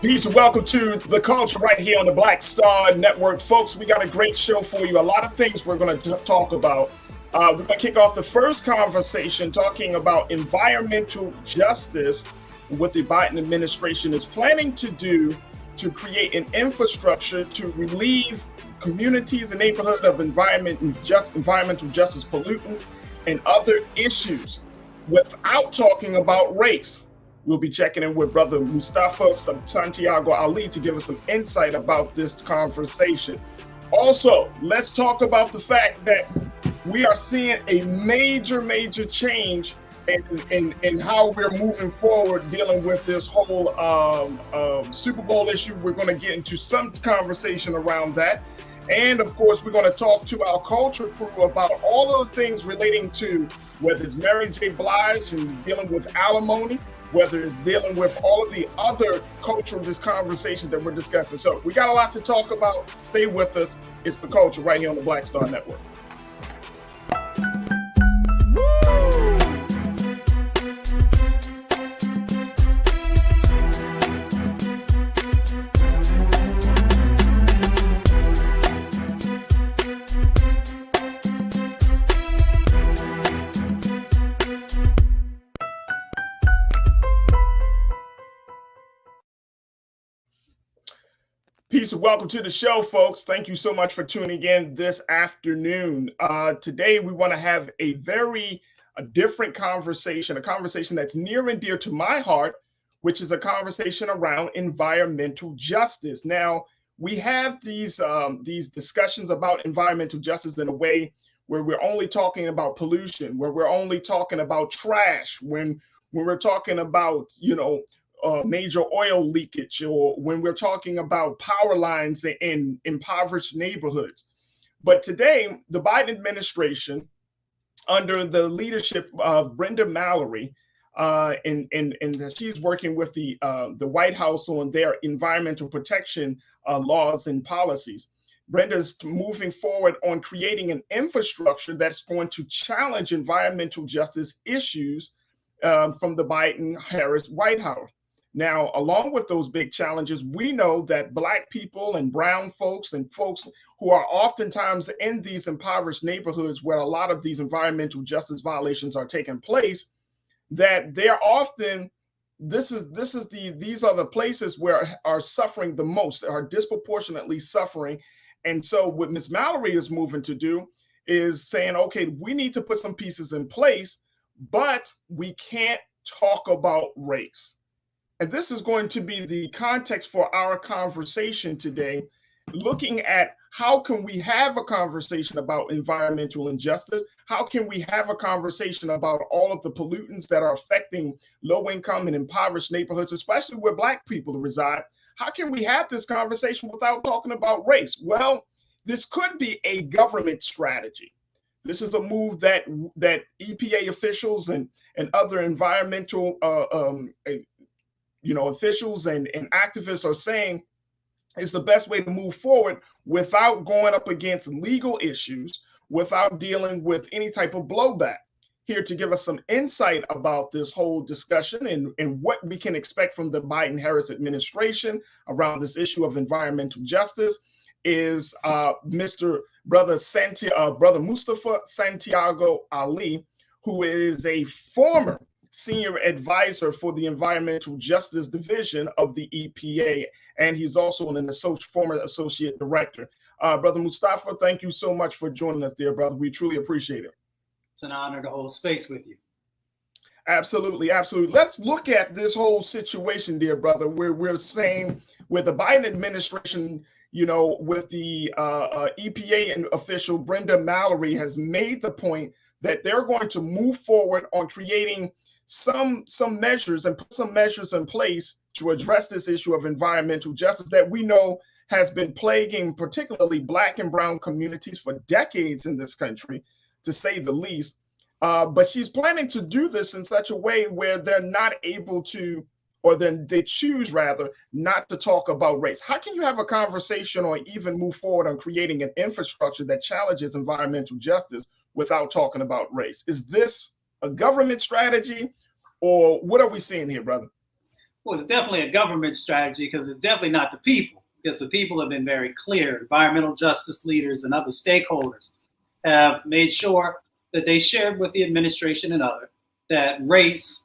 Peace and welcome to The Culture right here on the Black Star Network. Folks, we got a great show for you. A lot of things we're going to talk about. We're going to kick off the first conversation talking about environmental justice, what the Biden administration is planning to do to create an infrastructure to relieve communities and neighborhoods of environmental justice pollutants and other issues without talking about race. We'll be checking in with Brother Mustafa Santiago Ali to give us some insight about this conversation. Also, let's talk about the fact that we are seeing a major change in how we're moving forward dealing with this whole Super Bowl issue. We're going to get into some conversation around that. And of course, we're going to talk to our culture crew about all of the things relating to whether it's Mary J Blige and dealing with alimony, whether it's dealing with all of the other cultural conversations that we're discussing. So we got a lot to talk about. Stay with us. It's The Culture right here on the Black Star Network. Peace and welcome to the show, folks. Thank you so much for tuning in this afternoon. Today, we want to have a very different conversation, a conversation that's near and dear to my heart, which is a conversation around environmental justice. Now, we have these discussions about environmental justice in a way where we're only talking about pollution, where we're only talking about trash, when we're talking about, major oil leakage, or when we're talking about power lines in impoverished neighborhoods. But today, the Biden administration, under the leadership of Brenda Mallory, and she's working with the White House on their environmental protection laws and policies. Brenda's moving forward on creating an infrastructure that's going to challenge environmental justice issues from the Biden-Harris White House. Now, along with those big challenges, we know that Black people and brown folks and folks who are oftentimes in these impoverished neighborhoods where a lot of these environmental justice violations are taking place, that they're often, these are the places where are suffering the most, are disproportionately suffering. And so what Ms. Mallory is moving to do is saying, okay, we need to put some pieces in place, but we can't talk about race. And this is going to be the context for our conversation today, looking at how can we have a conversation about environmental injustice? How can we have a conversation about all of the pollutants that are affecting low-income and impoverished neighborhoods, especially where Black people reside? How can we have this conversation without talking about race? Well, this could be a government strategy. This is a move that EPA officials and other environmental officials and activists are saying is the best way to move forward without going up against legal issues, without dealing with any type of blowback. Here to give us some insight about this whole discussion and what we can expect from the Biden-Harris administration around this issue of environmental justice is Brother Mustafa Santiago Ali, who is a former senior advisor for the Environmental Justice Division of the EPA, and he's also former associate director. Brother Mustafa, thank you so much for joining us, dear brother. We truly appreciate it. It's an honor to hold space with you. Absolutely. Let's look at this whole situation, dear brother, where we're saying with the Biden administration, with the EPA and official Brenda Mallory has made the point that they're going to move forward on creating some measures and put some measures in place to address this issue of environmental justice that we know has been plaguing particularly Black and brown communities for decades in this country, to say the least. But she's planning to do this in such a way where they're not able to, or then they choose rather not to talk about race. How can you have a conversation or even move forward on creating an infrastructure that challenges environmental justice without talking about race? Is this a government strategy, or what are we seeing here, brother? Well, it's definitely a government strategy because it's definitely not the people, because the people have been very clear. Environmental justice leaders and other stakeholders have made sure that they shared with the administration and others that race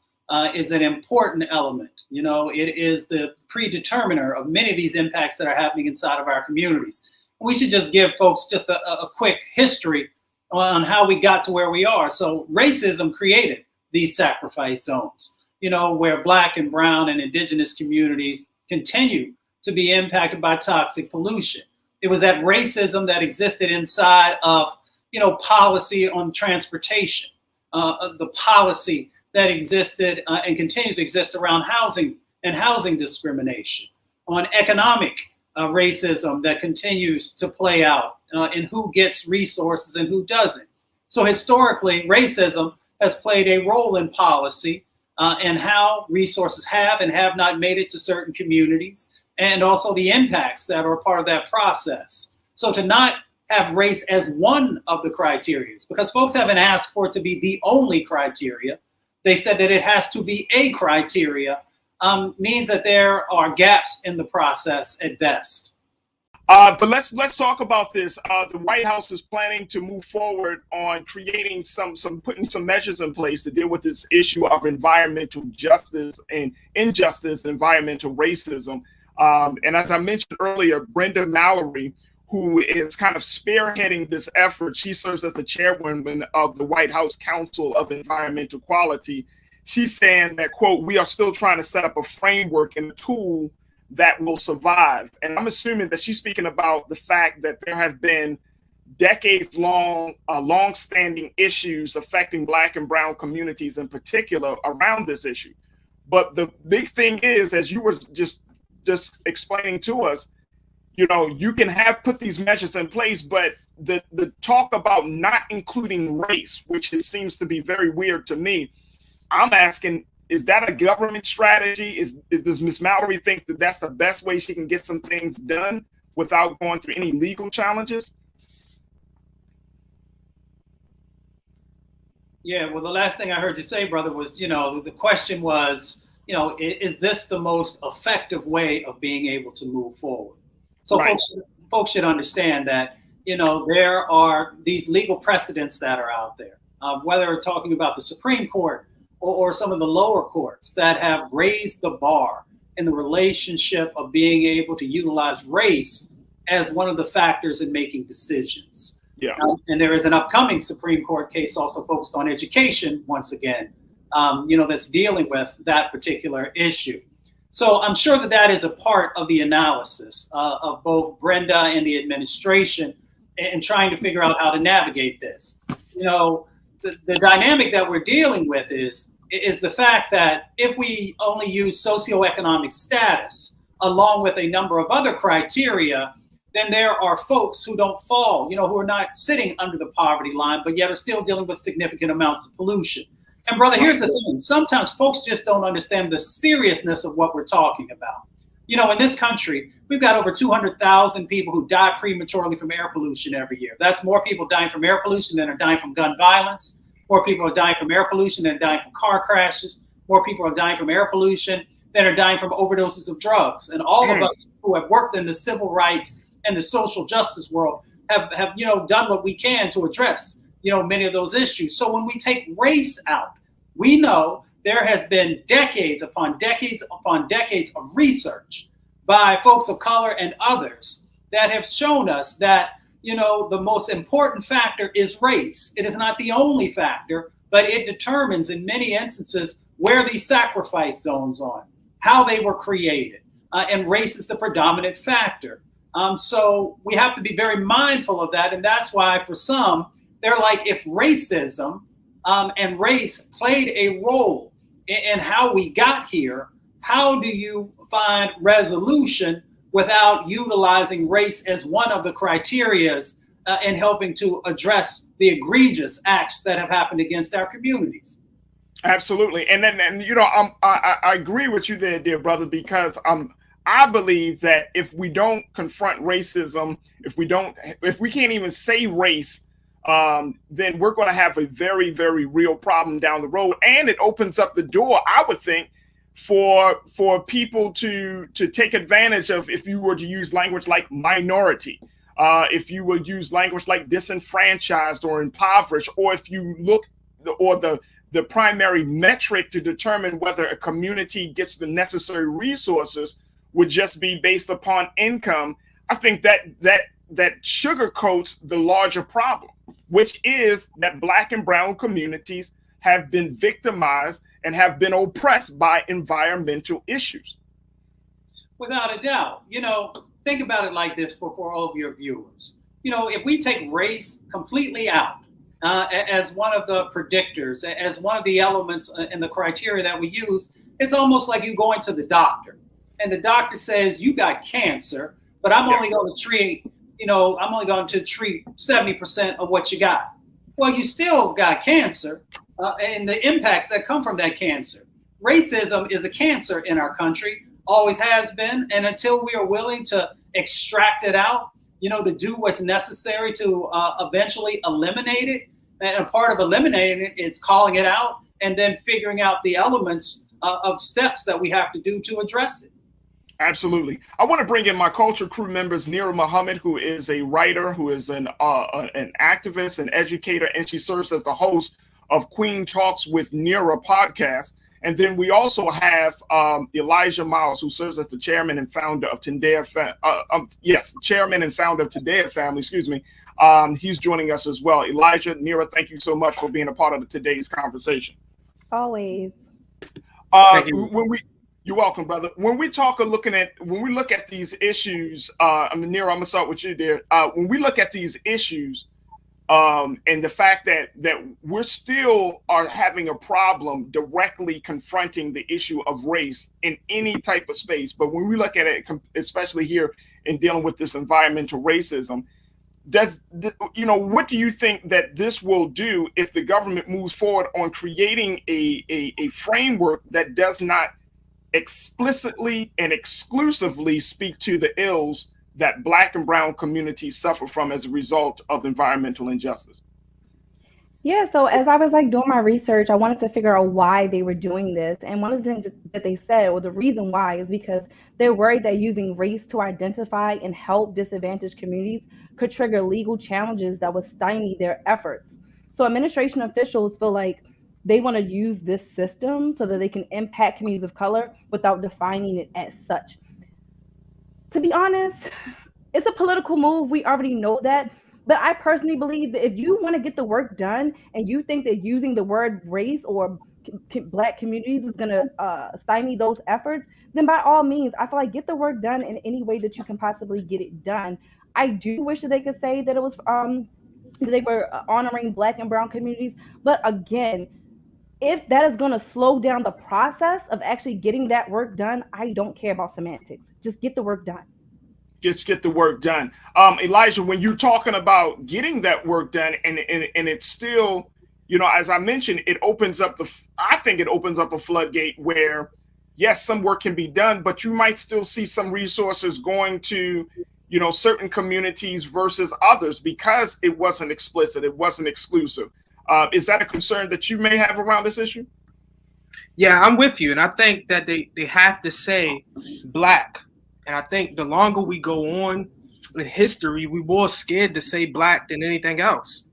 is an important element. You know, it is the predeterminer of many of these impacts that are happening inside of our communities. We should just give folks just a quick history on how we got to where we are. So racism created these sacrifice zones, you know, where Black and brown and indigenous communities continue to be impacted by toxic pollution. It was that racism that existed inside of, you know, policy on transportation, the policy that existed and continues to exist around housing and housing discrimination, on economic racism that continues to play out in who gets resources and who doesn't. So historically, racism has played a role in policy and how resources have and have not made it to certain communities, and also the impacts that are a part of that process. So to not have race as one of the criteria, because folks haven't asked for it to be the only criteria. They said that it has to be a criteria, means that there are gaps in the process at best. But let's talk about this. The White House is planning to move forward on creating putting some measures in place to deal with this issue of environmental justice and injustice and environmental racism. And as I mentioned earlier, Brenda Mallory, who is kind of spearheading this effort, she serves as the chairwoman of the White House Council of Environmental Quality. She's saying that, quote, "We are still trying to set up a framework and a tool that will survive." And I'm assuming that she's speaking about the fact that there have been long-standing issues affecting Black and brown communities in particular around this issue. But the big thing is, as you were just explaining to us, you know, you can put these measures in place, but the talk about not including race, which it seems to be very weird to me, I'm asking, is that a government strategy? Does Ms. Mallory think that that's the best way she can get some things done without going through any legal challenges? Yeah, well, the last thing I heard you say, brother, was, you know, the question was, you know, is this the most effective way of being able to move forward? So right. folks should understand that, you know, there are these legal precedents that are out there, whether we're talking about the Supreme Court or some of the lower courts that have raised the bar in the relationship of being able to utilize race as one of the factors in making decisions. Yeah. And there is an upcoming Supreme Court case also focused on education, once again, you know, that's dealing with that particular issue. So I'm sure that that is a part of the analysis of both Brenda and the administration in trying to figure out how to navigate this. You know, the dynamic that we're dealing with is the fact that if we only use socioeconomic status along with a number of other criteria, then there are folks who don't fall, you know, who are not sitting under the poverty line, but yet are still dealing with significant amounts of pollution. And brother, here's the thing. Sometimes folks just don't understand the seriousness of what we're talking about. You know, in this country, we've got over 200,000 people who die prematurely from air pollution every year. That's more people dying from air pollution than are dying from gun violence. More people are dying from air pollution than are dying from car crashes. More people are dying from air pollution than are dying from overdoses of drugs. And all of us who have worked in the civil rights and the social justice world have you know, done what we can to address, you know, many of those issues. So when we take race out, we know there has been decades upon decades upon decades of research by folks of color and others that have shown us that, you know, the most important factor is race. It is not the only factor, but it determines in many instances where these sacrifice zones are, how they were created, and race is the predominant factor. So we have to be very mindful of that. And that's why for some, they're like, if racism and race played a role in how we got here, how do you find resolution without utilizing race as one of the criterias in helping to address the egregious acts that have happened against our communities? Absolutely. And you know, I agree with you there, dear brother, because I believe that if we don't confront racism, if we can't even say race, then we're going to have a very, very real problem down the road. And it opens up the door, I would think, for people to take advantage of, if you were to use language like minority, if you would use language like disenfranchised or impoverished, or if you look the primary metric to determine whether a community gets the necessary resources would just be based upon income, I think that sugarcoats the larger problem, which is that Black and brown communities have been victimized and have been oppressed by environmental issues. Without a doubt. Think about it like this for all of your viewers. If we take race completely out as one of the predictors, as one of the elements in the criteria that we use, it's almost like you going to the doctor and the doctor says you got cancer, but I'm only going to treat, I'm only going to treat 70% of what you got. Well, you still got cancer and the impacts that come from that cancer. Racism is a cancer in our country, always has been. And until we are willing to extract it out, to do what's necessary to eventually eliminate it. And a part of eliminating it is calling it out and then figuring out the elements of steps that we have to do to address it. Absolutely. I want to bring in my culture crew members, Nira Muhammad, who is a writer, who is an activist, an educator, and she serves as the host of Queen Talks with Nira podcast. And then we also have Elijah Miles, who serves as the chairman and founder of chairman and founder of Tadea Family. Excuse me. He's joining us as well. Elijah, Nira, thank you so much for being a part of today's conversation. Always. You're welcome, brother. When we look at these issues, Nira, I'm gonna start with you there. When we look at these issues, and the fact that we're still are having a problem directly confronting the issue of race in any type of space, but when we look at it, especially here in dealing with this environmental racism, what do you think that this will do if the government moves forward on creating a framework that does not explicitly and exclusively speak to the ills that Black and brown communities suffer from as a result of environmental injustice? Yeah, so as I was doing my research, I wanted to figure out why they were doing this. And one of the things that they said, or the reason why, is because they're worried that using race to identify and help disadvantaged communities could trigger legal challenges that would stymie their efforts. So administration officials feel like they want to use this system so that they can impact communities of color without defining it as such. To be honest, it's a political move. We already know that. But I personally believe that if you want to get the work done and you think that using the word race or Black communities is going to stymie those efforts, then by all means, I feel like get the work done in any way that you can possibly get it done. I do wish that they could say that it was they were honoring Black and brown communities. But again, if that is going to slow down the process of actually getting that work done, I don't care about semantics. Just get the work done. Just get the work done. Elijah, when you're talking about getting that work done, and it's still, as I mentioned, I think it opens up a floodgate where, yes, some work can be done, but you might still see some resources going to, certain communities versus others because it wasn't explicit, it wasn't exclusive. Is that a concern that you may have around this issue? Yeah, I'm with you. And I think that they have to say Black. And I think the longer we go on in history, we're more scared to say Black than anything else,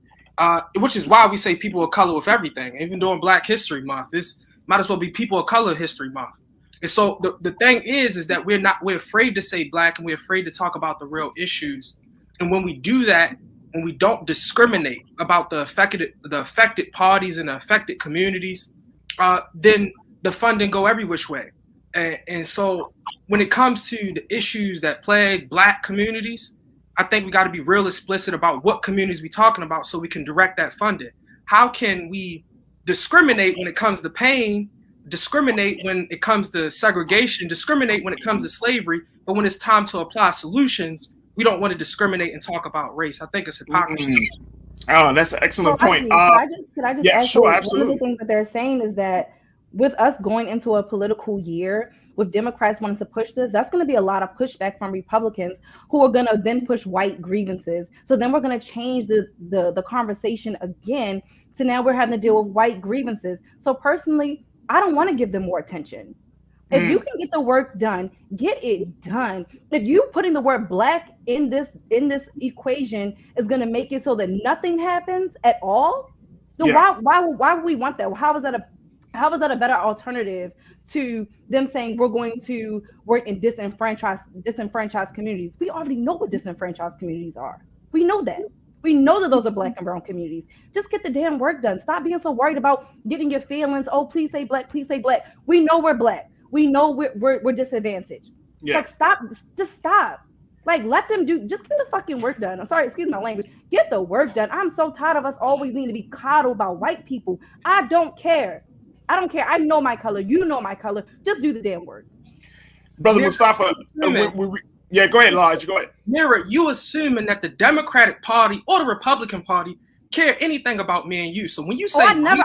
which is why we say people of color with everything. Even during Black History Month, this might as well be People of Color History Month. And so the thing is that we're afraid to say Black and we're afraid to talk about the real issues. And when we do that, when we don't discriminate about the affected parties and the affected communities, then the funding go every which way. And so when it comes to the issues that plague Black communities, I think we got to be real explicit about what communities we're talking about so we can direct that funding. How can we discriminate when it comes to pain, discriminate when it comes to segregation, discriminate when it comes to slavery, but when it's time to apply solutions, we don't want to discriminate and talk about race. I think it's hypocrisy. Oh, that's an excellent point. Could I just yeah, ask sure, one absolutely. of the things that they're saying is that with us going into a political year, with Democrats wanting to push this, that's going to be a lot of pushback from Republicans who are going to then push white grievances. So then we're going to change the conversation again. So now we're having to deal with white grievances. So personally, I don't want to give them more attention. If you can get the work done, get it done. If you putting the word black in this equation is going to make it so that nothing happens at all, then why would we want that? How is that a better alternative to them saying we're going to work in disenfranchised communities? We already know what disenfranchised communities are. We know that. We know that those are black and brown communities. Just get the damn work done. Stop being so worried about getting your feelings. Oh, please say black. Please say black. We know we're black. We know we're disadvantaged. Yeah. Like, stop. Just stop. Like, let them just get the fucking work done. I'm sorry, excuse my language. Get the work done. I'm so tired of us always needing to be coddled by white people. I don't care. I know my color. You know my color. Just do the damn work. Brother Mustafa, yeah, go ahead, Lodge. Go ahead. Mira, you assuming that the Democratic Party or the Republican Party care anything about me and you. So when you say I never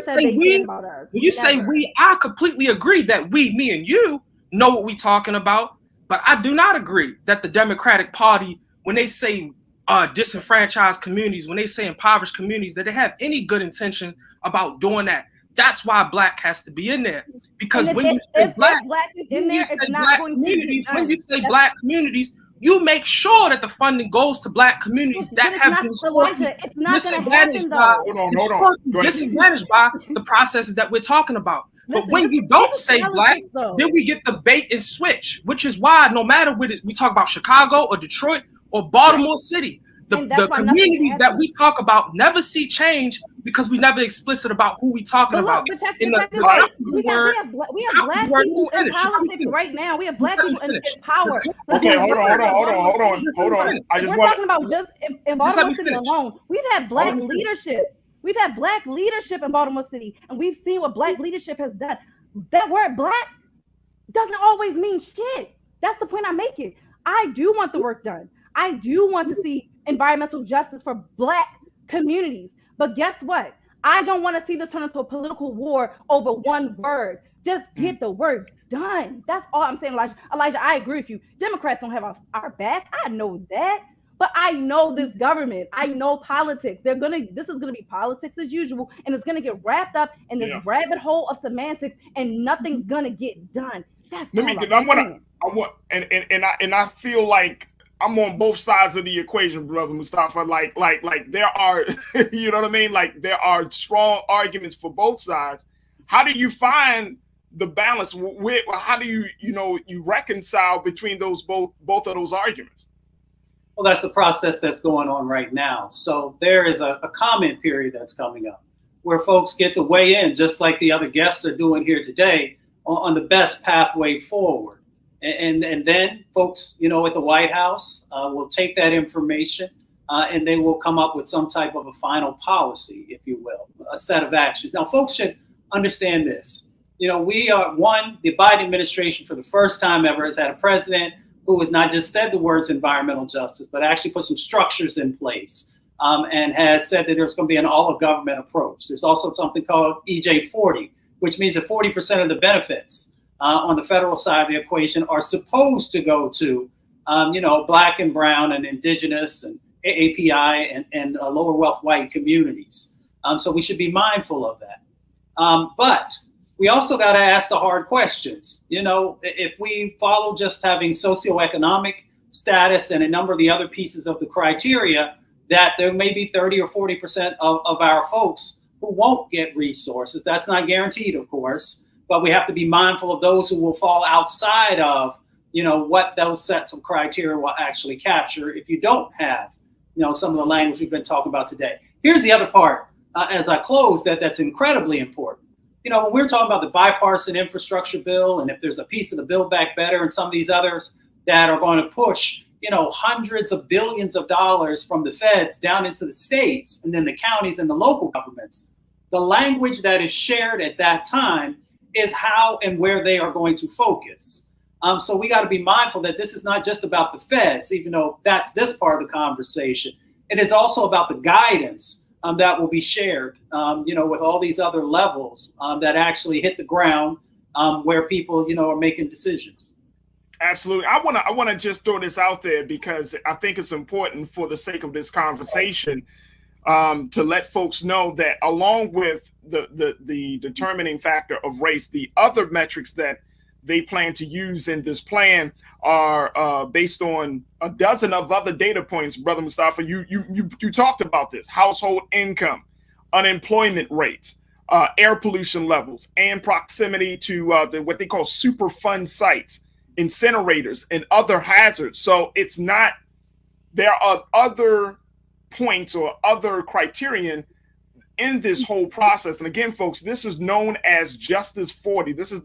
said they cared about us. When you say we, I completely agree that me and you know what we talking about. But I do not agree that the Democratic Party, when they say disenfranchised communities, when they say impoverished communities, that they have any good intention about doing that. That's why black has to be in there. Because when you say black is in there, it's not going to be done. When you say black communities, you make sure that the funding goes to black communities that have been disadvantaged by the processes that we're talking about. But when you don't say black, then we get the bait and switch, which is why no matter what we talk about Chicago or Detroit or Baltimore City, the communities that we talk about never see change because we never explicit about who we talking about. We have black people in politics right now. We have black people in power. Okay, hold on. We're talking about just in Baltimore City alone. We've had black leadership. We've had black leadership in Baltimore City, and we've seen what black leadership has done. That word black doesn't always mean shit. That's the point I'm making. I do want the work done. I do want to see environmental justice for black communities. But guess what? I don't want to see this turn into a political war over one word. Just get the work done. That's all I'm saying, Elijah. Elijah, I agree with you. Democrats don't have our back. I know that. But I know this government. I know politics. This is gonna be politics as usual, and it's gonna get wrapped up in this rabbit hole of semantics, and nothing's gonna get done. That's I feel like I'm on both sides of the equation, brother Mustafa. Like there are, you know what I mean? Like there are strong arguments for both sides. How do you find the balance? How do you reconcile between both of those arguments? Well, that's the process that's going on right now. So there is a comment period that's coming up where folks get to weigh in, just like the other guests are doing here today, on the best pathway forward. And then folks, at the White House will take that information and they will come up with some type of a final policy, if you will, a set of actions. Now, folks should understand this. The Biden administration for the first time ever has had a president who has not just said the words environmental justice, but actually put some structures in place and has said that there's going to be an all-of-government approach. There's also something called EJ40, which means that 40% of the benefits on the federal side of the equation are supposed to go to, black and brown and indigenous and API and lower wealth white communities. So we should be mindful of that. But we also got to ask the hard questions. If we follow just having socioeconomic status and a number of the other pieces of the criteria, that there may be 30 or 40% of our folks who won't get resources. That's not guaranteed, of course, but we have to be mindful of those who will fall outside of, what those sets of criteria will actually capture if you don't have, some of the language we've been talking about today. Here's the other part, as I close, that's incredibly important. When we're talking about the bipartisan infrastructure bill, and if there's a piece of the Build Back Better and some of these others that are going to push, hundreds of billions of dollars from the feds down into the states and then the counties and the local governments, the language that is shared at that time is how and where they are going to focus. So we got to be mindful that this is not just about the feds, even though that's this part of the conversation. It is also about the guidance that will be shared, with all these other levels that actually hit the ground where people, are making decisions. Absolutely. I want to just throw this out there because I think it's important for the sake of this conversation to let folks know that along with the determining factor of race, the other metrics that they plan to use in this plan are based on a dozen of other data points. Brother Mustafa, you talked about this: household income, unemployment rates, air pollution levels, and proximity to what they call Superfund sites, incinerators, and other hazards. So it's not, there are other points or other criterion in this whole process. And again, folks, this is known as Justice 40. This is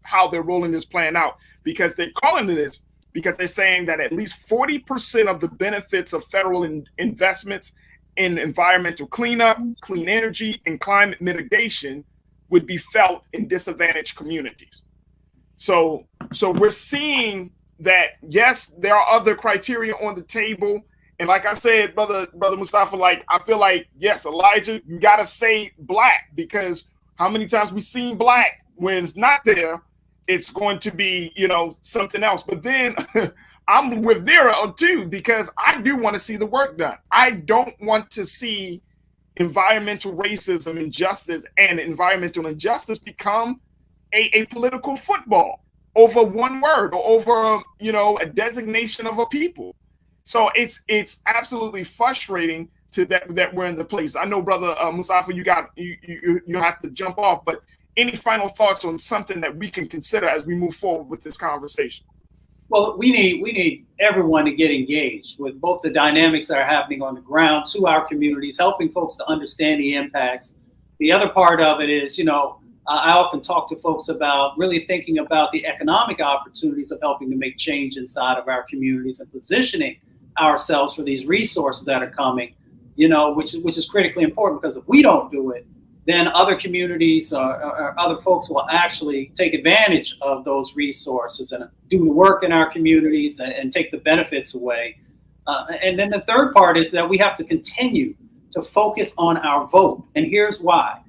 how they're rolling this plan out, because they're calling it this because they're saying that at least 40% of the benefits of federal investments in environmental cleanup, clean energy, and climate mitigation would be felt in disadvantaged communities. So we're seeing that, yes, there are other criteria on the table. And like I said, brother Mustafa, like, I feel like, yes, Elijah, you got to say black, because how many times we've seen black when it's not there, it's going to be, something else. But then I'm with Nira too, because I do want to see the work done. I don't want to see environmental racism, injustice, and environmental injustice become a political football over one word or over, a designation of a people. So it's absolutely frustrating to that we're in the place. I know, brother Mustafa, you have to jump off, but any final thoughts on something that we can consider as we move forward with this conversation? Well, we need everyone to get engaged with both the dynamics that are happening on the ground to our communities, helping folks to understand the impacts. The other part of it is, I often talk to folks about really thinking about the economic opportunities of helping to make change inside of our communities and positioning ourselves for these resources that are coming, which is critically important, because if we don't do it, then other communities or other folks will actually take advantage of those resources and do the work in our communities and take the benefits away. And then the third part is that we have to continue to focus on our vote. And here's why.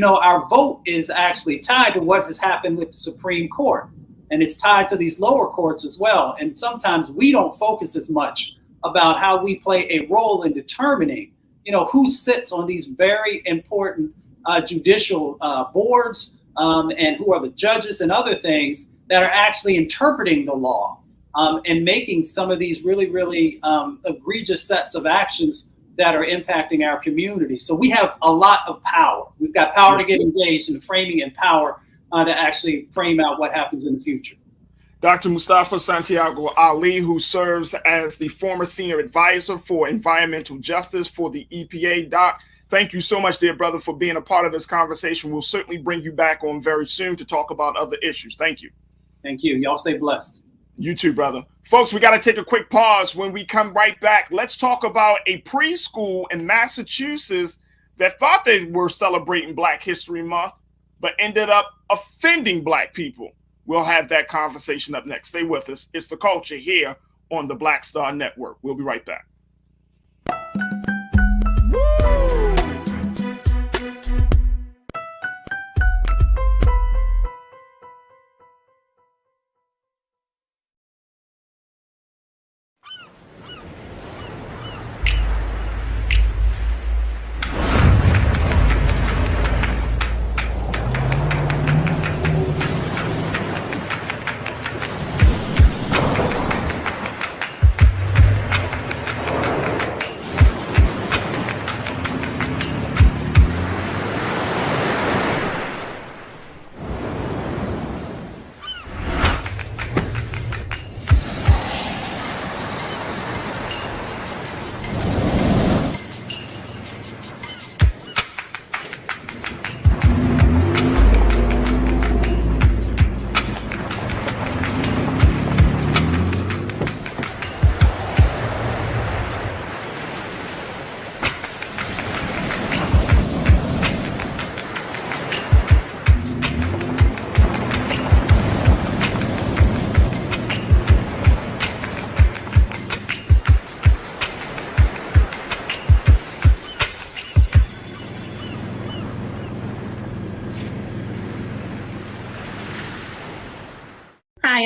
Our vote is actually tied to what has happened with the Supreme Court, and it's tied to these lower courts as well. And sometimes we don't focus as much about how we play a role in determining, who sits on these very important judicial boards, and who are the judges and other things that are actually interpreting the law and making some of these really, really egregious sets of actions that are impacting our community. So we have a lot of power. We've got power to get engaged in framing and power to actually frame out what happens in the future. Dr. Mustafa Santiago Ali, who serves as the former senior advisor for environmental justice for the EPA. Doc, thank you so much, dear brother, for being a part of this conversation. We'll certainly bring you back on very soon to talk about other issues. Thank you. Thank you. Y'all stay blessed. You too, brother. Folks, we got to take a quick pause. When we come right back, let's talk about a preschool in Massachusetts that thought they were celebrating Black History Month, but ended up offending Black people. We'll have that conversation up next. Stay with us. It's The Culture here on the Black Star Network. We'll be right back.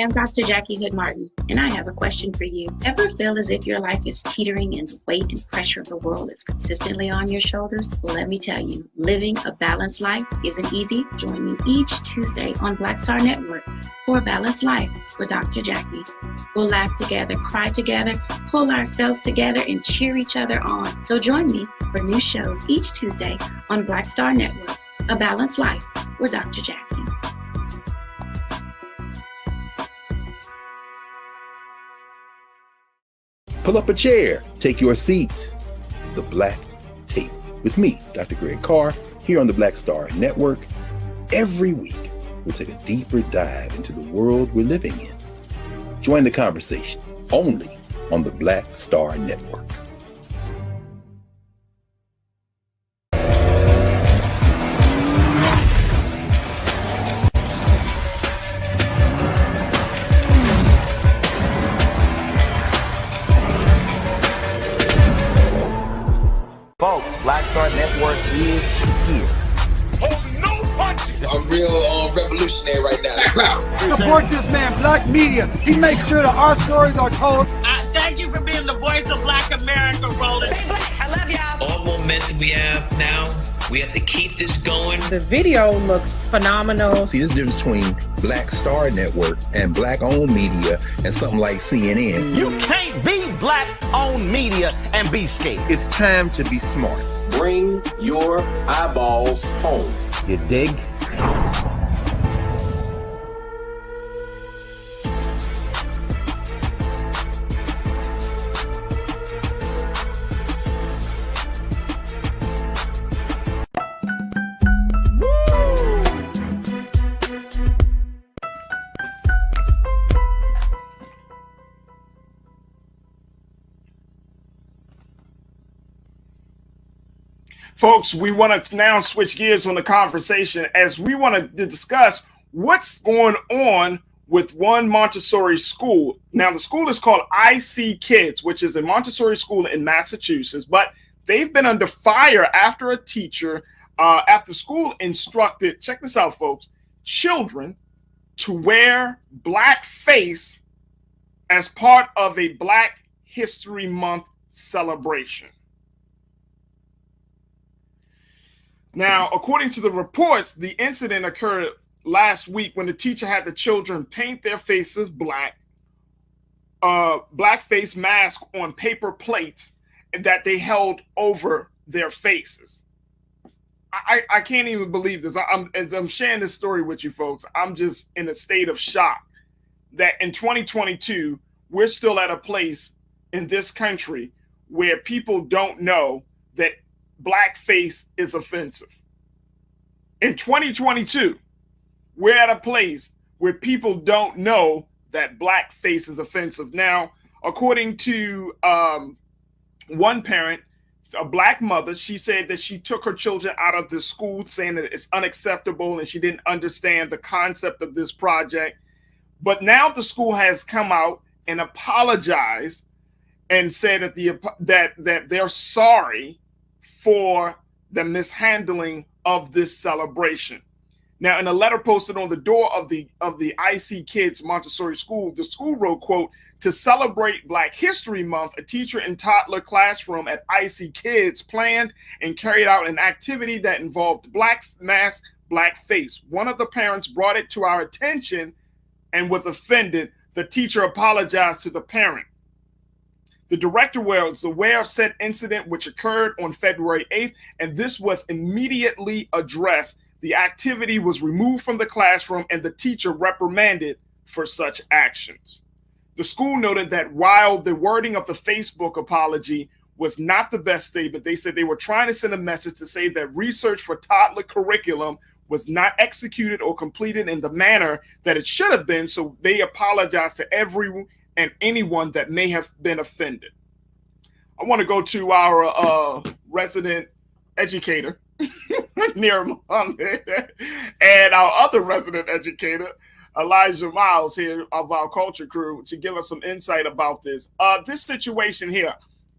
Hi, I'm Dr. Jackie Hood Martin, and I have a question for you. Ever feel as if your life is teetering and the weight and pressure of the world is consistently on your shoulders? Well, let me tell you, living a balanced life isn't easy. Join me each Tuesday on Black Star Network for A Balanced Life with Dr. Jackie. We'll laugh together, cry together, pull ourselves together, and cheer each other on. So join me for new shows each Tuesday on Black Star Network, A Balanced Life with Dr. Jackie. Pull up a chair, take your seat. The Black Tape with me, Dr. Greg Carr, here on the Black Star Network. Every week, we'll take a deeper dive into the world we're living in. Join the conversation only on the Black Star Network. Folks, Black Star Network is here. Oh, no punches! I'm real revolutionary right now. Support this man, Black Media. He makes sure that our stories are told. Thank you for being the voice of Black America, Roland. Stay black. I love y'all. All momentum we have now, we have to keep this going. The video looks phenomenal. See, there's a difference between Black Star Network and Black-owned media and something like CNN. You can't be Black-owned media and be scared. It's time to be smart. Bring your eyeballs home. You dig? Folks, we want to now switch gears on the conversation as we want to discuss what's going on with one Montessori school. Now, the school is called IC Kids, which is a Montessori school in Massachusetts, but they've been under fire after a teacher after school instructed, check this out, folks, children to wear blackface as part of a Black History Month celebration. Now, according to the reports, the incident occurred last week when the teacher had the children paint their faces black, blackface mask on paper plates that they held over their faces. I can't even believe this. As I'm sharing this story with you folks, I'm just in a state of shock that in 2022, we're still at a place in this country where people don't know that blackface is offensive. In 2022, we're at a place where people don't know that blackface is offensive. Now, according to one parent, a Black mother, she said that she took her children out of the school saying that it's unacceptable and she didn't understand the concept of this project. But now the school has come out and apologized and said that that they're sorry for the mishandling of this celebration. Now, in a letter posted on the door of the IC Kids Montessori School, the school wrote, quote, "To celebrate Black History Month, a teacher and toddler classroom at IC Kids planned and carried out an activity that involved black mask, blackface. One of the parents brought it to our attention and was offended. The teacher apologized to the parent. The director was aware of said incident, which occurred on February 8th, and this was immediately addressed. The activity was removed from the classroom and the teacher reprimanded for such actions." The school noted that while the wording of the Facebook apology was not the best statement, they said they were trying to send a message to say that research for toddler curriculum was not executed or completed in the manner that it should have been, so they apologize to everyone and anyone that may have been offended. I want to go to our resident educator, Near Muhammad, and our other resident educator, Elijah Miles, here of our culture crew, to give us some insight about this. This situation here,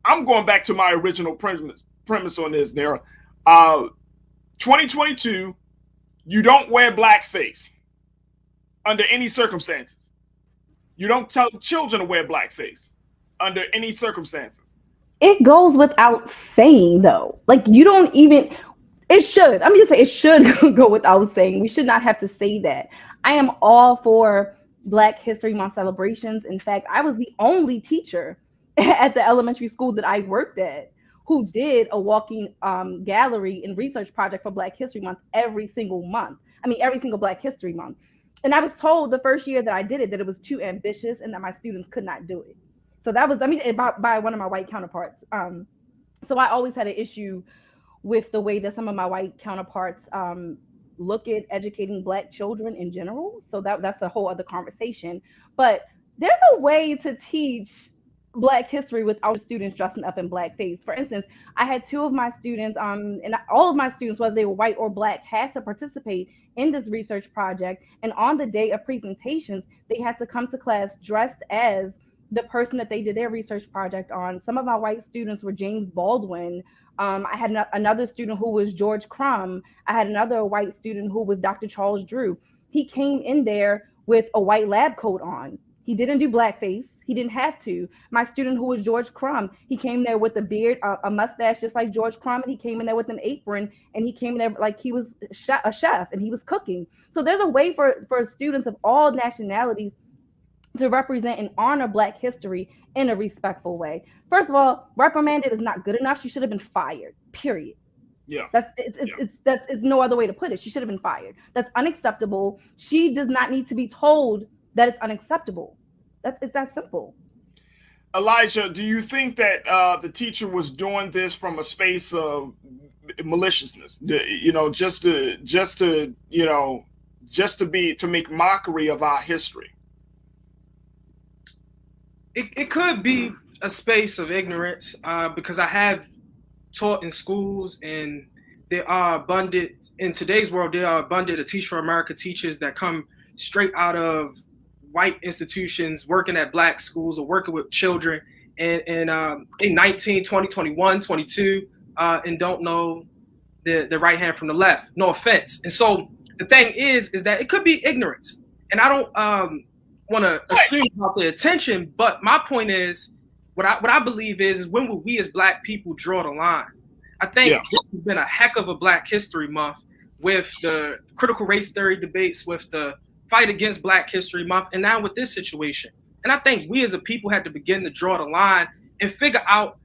I'm going back to my original premise on this, Nera. 2022, you don't wear blackface under any circumstances. You don't tell children to wear blackface under any circumstances. It goes without saying, though. Like, you don't even, it should. I'm just saying it should go without saying. We should not have to say that. I am all for Black History Month celebrations. In fact, I was the only teacher at the elementary school that I worked at who did a walking gallery and research project for Black History Month every single month. I mean, every single Black History Month. And I was told the first year that I did it that it was too ambitious and that my students could not do it. So that was, I mean, by one of my white counterparts. So I always had an issue with the way that some of my white counterparts look at educating Black children in general. So that's a whole other conversation. But there's a way to teach Black history without students dressing up in blackface. For instance, I had two of my students, and all of my students, whether they were white or Black, had to participate in this research project. And on the day of presentations, they had to come to class dressed as the person that they did their research project on. Some of my white students were James Baldwin. I had another student who was George Crumb. I had another white student who was Dr. Charles Drew. He came in there with a white lab coat on. He didn't do blackface. He didn't have to. My student who was George Crumb, he came there with a beard, a mustache, just like George Crumb, and he came in there with an apron, and he came in there like he was a chef, and he was cooking. So there's a way for students of all nationalities to represent and honor Black history in a respectful way. First of all, reprimanded is not good enough. She should have been fired, period. Yeah. It's no other way to put it. She should have been fired. That's unacceptable. She does not need to be told that it's unacceptable. It's that simple. Elijah, do you think that the teacher was doing this from a space of maliciousness? Just to make mockery of our history? It could be a space of ignorance because I have taught in schools, and there are abundant, in today's world, there are abundant of Teach for America teachers that come straight out of white institutions working at Black schools or working with children in 19, 20, 21, 22 and don't know the right hand from the left. No offense. And so the thing is that it could be ignorance. And I don't want to assume about the attention, but my point is, what I believe is when will we as Black people draw the line? I think this has been a heck of a Black History Month with the critical race theory debates, with the fight against Black History Month, and now with this situation. And I think we as a people had to begin to draw the line and figure out,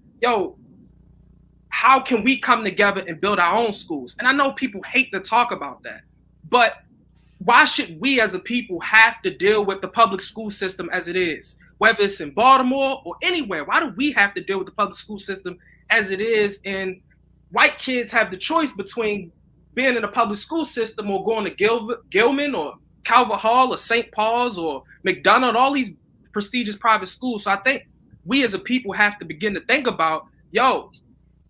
how can we come together and build our own schools? And I know people hate to talk about that, but why should we as a people have to deal with the public school system as it is? Whether it's in Baltimore or anywhere, why do we have to deal with the public school system as it is? And white kids have the choice between being in a public school system or going to Gilman or Calvert Hall or St. Paul's or McDonough, all these prestigious private schools. So I think we as a people have to begin to think about,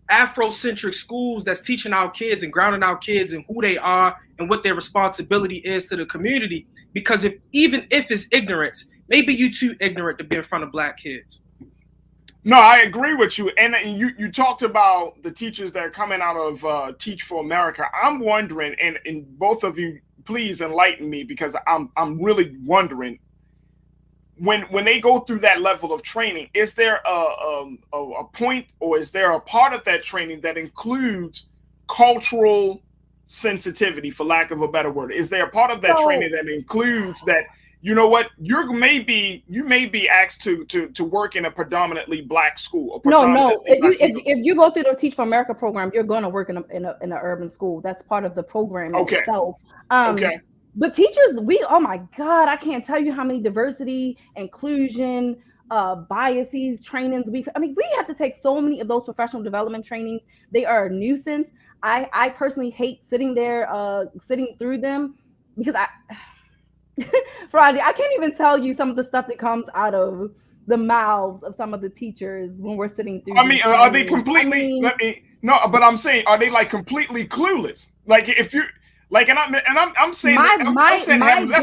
Afrocentric schools that's teaching our kids and grounding our kids in who they are and what their responsibility is to the community. Because even if it's ignorance, maybe you too ignorant to be in front of Black kids. No, I agree with you. And you talked about the teachers that are coming out of Teach for America. I'm wondering, and both of you, please enlighten me, because I'm really wondering, when they go through that level of training, is there a point, or is there a part of that training that includes cultural sensitivity, for lack of a better word? Is there a part of that training that includes that, you may be asked to work in a predominantly Black school? No. If you go through the Teach for America program, you're going to work in an urban school. That's part of the program itself. Okay. But teachers, oh my God, I can't tell you how many diversity, inclusion, biases, trainings we have to take so many of those professional development trainings. They are a nuisance. I personally hate sitting through them because Farajii, I can't even tell you some of the stuff that comes out of the mouths of some of the teachers when we're sitting through. Are they completely? But I'm saying, are they like completely clueless? Like if you. Like, I'm saying, let's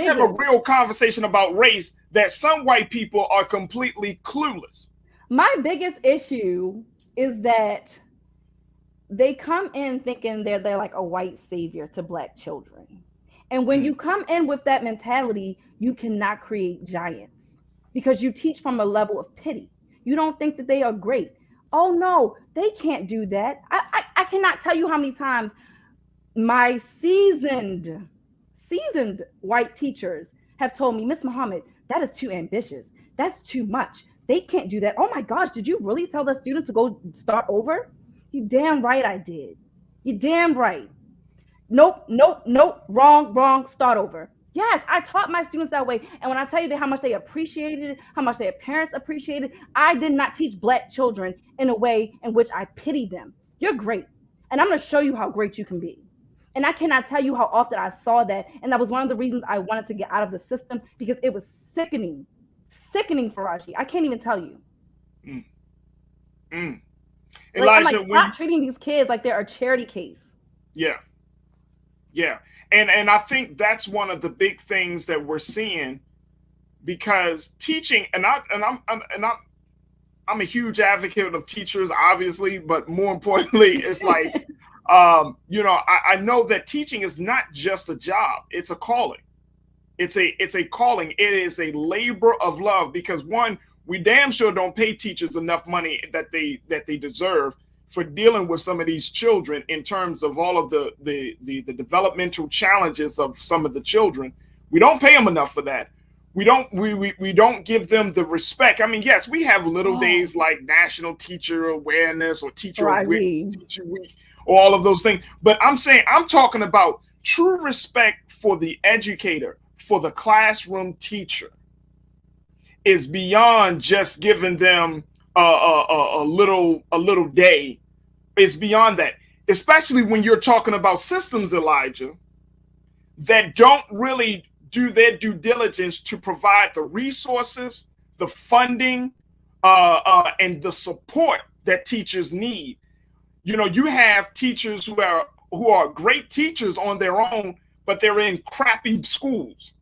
have a real conversation about race, that some white people are completely clueless. My biggest issue is that they come in thinking they're like a white savior to Black children. And when you come in with that mentality, you cannot create giants. because you teach from a level of pity. You don't think that they are great. Oh no, they can't do that. I cannot tell you how many times my seasoned white teachers have told me, Miss Muhammad, that is too ambitious. That's too much. They can't do that. Oh my gosh, did you really tell the students to go start over? You damn right I did. You damn right. Nope, wrong, start over. Yes, I taught my students that way. And when I tell you how much they appreciated it, how much their parents appreciated it, I did not teach Black children in a way in which I pity them. You're great. And I'm going to show you how great you can be. And I cannot tell you how often I saw that. And that was one of the reasons I wanted to get out of the system, because it was sickening, Farajii. I can't even tell you. Elijah, I'm stop treating these kids like they're a charity case. Yeah. And I think that's one of the big things that we're seeing, because teaching, and I'm a huge advocate of teachers, obviously, but more importantly, it's like, I know that teaching is not just a job; it's a calling. It's a calling. It is a labor of love, because one, we damn sure don't pay teachers enough money that they deserve for dealing with some of these children in terms of all of the developmental challenges of some of the children. We don't pay them enough for that. We don't give them the respect. I mean, yes, we have little days like National Teacher Awareness or Teacher Week, or all of those things. But I'm talking about true respect for the educator, for the classroom teacher, is beyond just giving them a little day. It's beyond that, especially when you're talking about systems, Elijah, that don't really do their due diligence to provide the resources, the funding, and the support that teachers need. You have teachers who are great teachers on their own, but they're in crappy schools.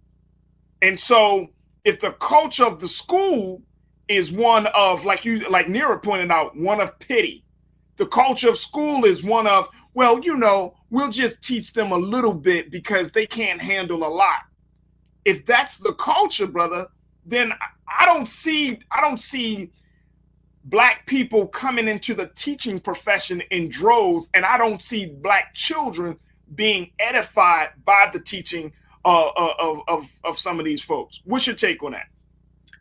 And so if the culture of the school is one of, like Nira pointed out, one of pity, the culture of school is one of, well, we'll just teach them a little bit because they can't handle a lot. If that's the culture, brother, then I don't see Black people coming into the teaching profession in droves, and I don't see Black children being edified by the teaching of some of these folks. What's your take on that?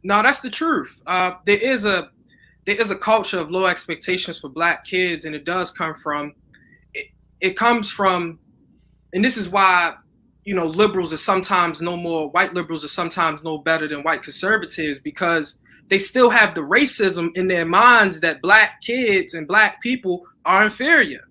No, that's the truth. There is a culture of low expectations for Black kids, and it does come from, it comes from, and this is why, liberals are sometimes white liberals are sometimes no better than white conservatives, because they still have the racism in their minds that Black kids and Black people are inferior.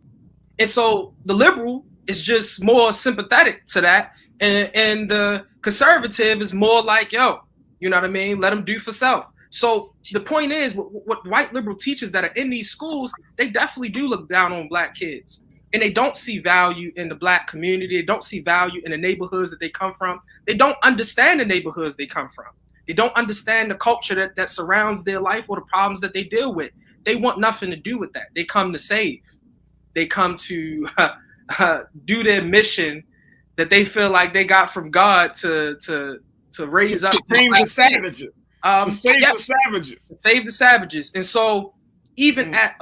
And so the liberal is just more sympathetic to that. And the conservative is more like, yo, you know what I mean? Let them do for self. So the point is, what white liberal teachers that are in these schools, they definitely do look down on Black kids. And they don't see value in the Black community. They don't see value in the neighborhoods that they come from. They don't understand the neighborhoods they come from. They don't understand the culture that surrounds their life or the problems that they deal with. They want nothing to do with that. They come to save. They come to do their mission that they feel like they got from God to raise up. To tame the savages. To save the savages. To save the savages. And so even at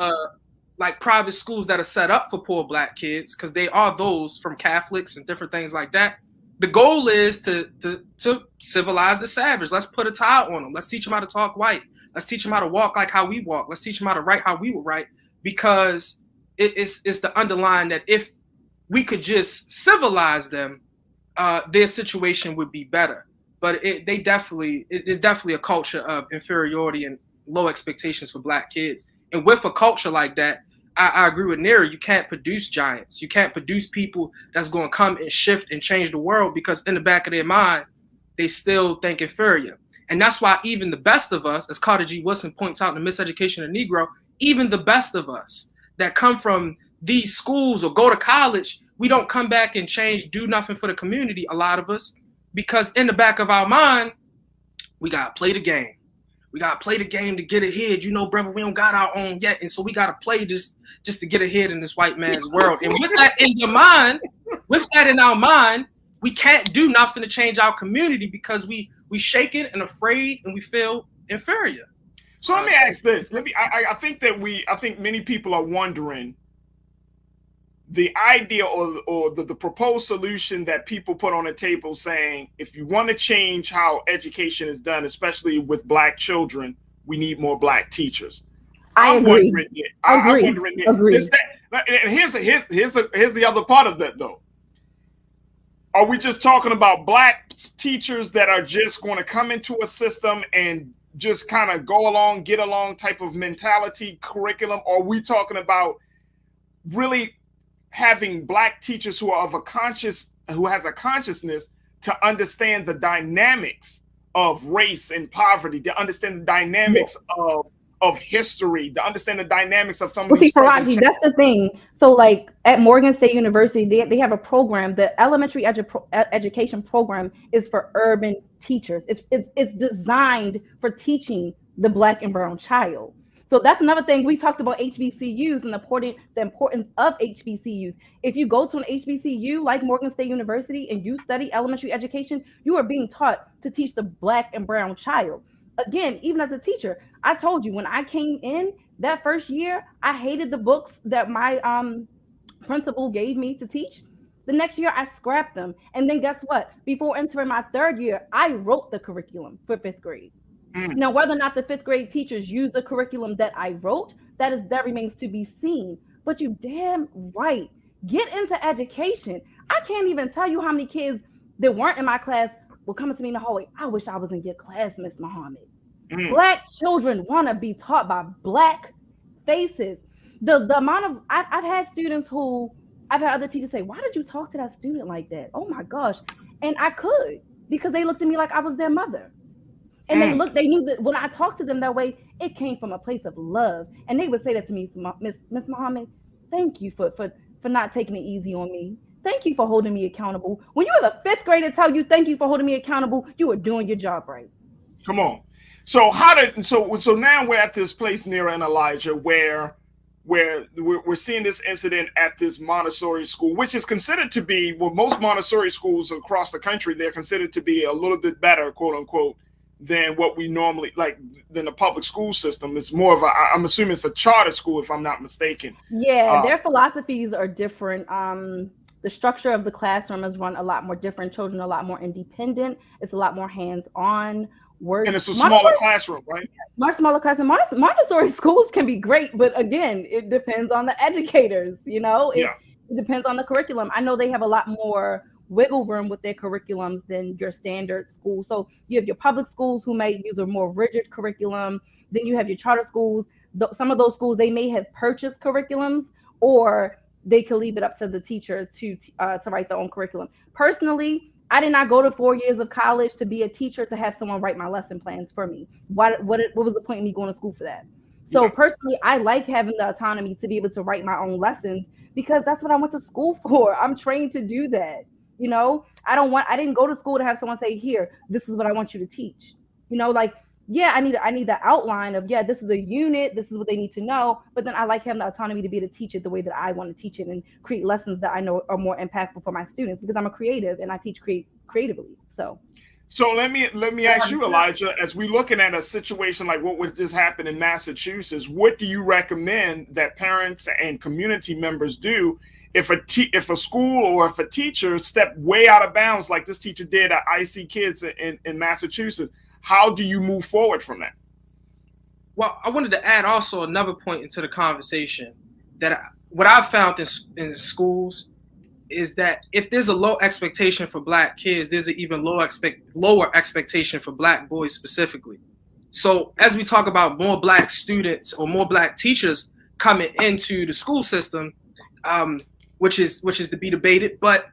like private schools that are set up for poor Black kids, because they are those from Catholics and different things like that, the goal is to civilize the savage. Let's put a tie on them. Let's teach them how to talk white. Let's teach them how to walk like how we walk. Let's teach them how to write how we would write, because it's the underlying that if we could just civilize them, their situation would be better. But it is definitely a culture of inferiority and low expectations for Black kids. And with a culture like that, I agree with Nira, you can't produce giants. You can't produce people that's going to come and shift and change the world, because in the back of their mind, they still think inferior. And that's why even the best of us, as Carter G. Woodson points out in The Miseducation of the Negro, even the best of us that come from these schools or go to college, we don't come back and change, do nothing for the community, a lot of us, because in the back of our mind, we got to play the game. We got to play the game to get ahead. Brother, we don't got our own yet. And so we got to play just to get ahead in this white man's world. And with that in your mind, with that in our mind, we can't do nothing to change our community, because we we shaken and afraid, and we feel inferior. So let me ask this. I think many people are wondering the idea or the proposed solution that people put on the table, saying if you want to change how education is done, especially with Black children, we need more Black teachers. I agree. I'm wondering. And here's the other part of that, though. Are we just talking about Black teachers that are just going to come into a system and just kind of go along, get along type of mentality curriculum? Or are we talking about really having Black teachers who has a consciousness to understand the dynamics of race and poverty, to understand the dynamics of history, to understand the dynamics of some of these Farajii, that's the thing. So like at Morgan State University, they have a program. The elementary education program is for urban teachers. It's designed for teaching the Black and brown child. So that's another thing. We talked about HBCUs and the importance of HBCUs. If you go to an HBCU like Morgan State University and you study elementary education, you are being taught to teach the Black and brown child. Again, even as a teacher, I told you when I came in that first year, I hated the books that my principal gave me to teach. The next year, I scrapped them. And then guess what? Before entering my third year, I wrote the curriculum for 5th grade. Now, whether or not the 5th grade teachers use the curriculum that I wrote, that remains to be seen. But you damn right, get into education. I can't even tell you how many kids that weren't in my class were coming to me in the hallway. I wish I was in your class, Miss Muhammad. Black children want to be taught by Black faces. The amount of I've had students who I've had other teachers say, "Why did you talk to that student like that?" Oh my gosh, and I could because they looked at me like I was their mother. And they knew that when I talked to them that way, it came from a place of love. And they would say that to me, Miss Muhammad, thank you for not taking it easy on me. Thank you for holding me accountable. When you have a 5th grader tell you thank you for holding me accountable, you are doing your job right. Come on. So so now we're at this place, Nira and Elijah, where we're seeing this incident at this Montessori school, which is considered to be, well, most Montessori schools across the country, they're considered to be a little bit better, quote unquote, than what we normally than the public school system. It's more of I'm assuming it's a charter school, if I'm not mistaken. Yeah, their philosophies are different. The structure of the classroom is run a lot more different. Children are a lot more independent. It's a lot more hands-on work. And it's a smaller classroom, right? Much smaller classroom. Montessori schools can be great, but again, it depends on the educators. It depends on the curriculum. I know they have a lot more wiggle room with their curriculums than your standard school. So you have your public schools who may use a more rigid curriculum. Then you have your charter schools. Some of those schools, they may have purchased curriculums, or they could leave it up to the teacher to write their own curriculum. Personally, I did not go to 4 years of college to be a teacher to have someone write my lesson plans for me. What was the point in me going to school for that? So personally, I like having the autonomy to be able to write my own lessons because that's what I went to school for. I'm trained to do that. I didn't go to school to have someone say, here, this is what I want you to teach. I need the outline of, this is a unit, this is what they need to know. But then I like having the autonomy to be able to teach it the way that I want to teach it and create lessons that I know are more impactful for my students because I'm a creative and I teach creatively. So let me ask you, Elijah, as we're looking at a situation like what just happened in Massachusetts, what do you recommend that parents and community members do if a school or if a teacher step way out of bounds like this teacher did at IC Kids in Massachusetts? How do you move forward from that? Well, I wanted to add also another point into the conversation that what I've found in schools is that if there's a low expectation for Black kids, there's an even lower expectation for Black boys specifically. So as we talk about more Black students or more Black teachers coming into the school system, which is to be debated, but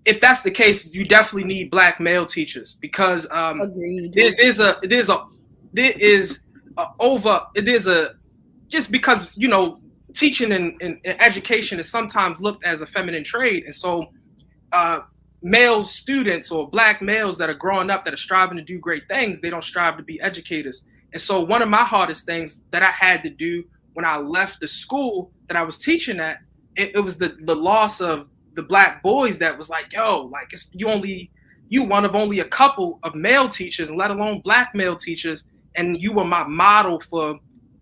if that's the case, you definitely need Black male teachers because just because teaching and education is sometimes looked as a feminine trade, and so male students or Black males that are growing up that are striving to do great things, they don't strive to be educators. And so one of my hardest things that I had to do when I left the school that I was teaching at, it was the loss of the Black boys that was like, yo, like you only you one of only a couple of male teachers, let alone black male teachers, and you were my model for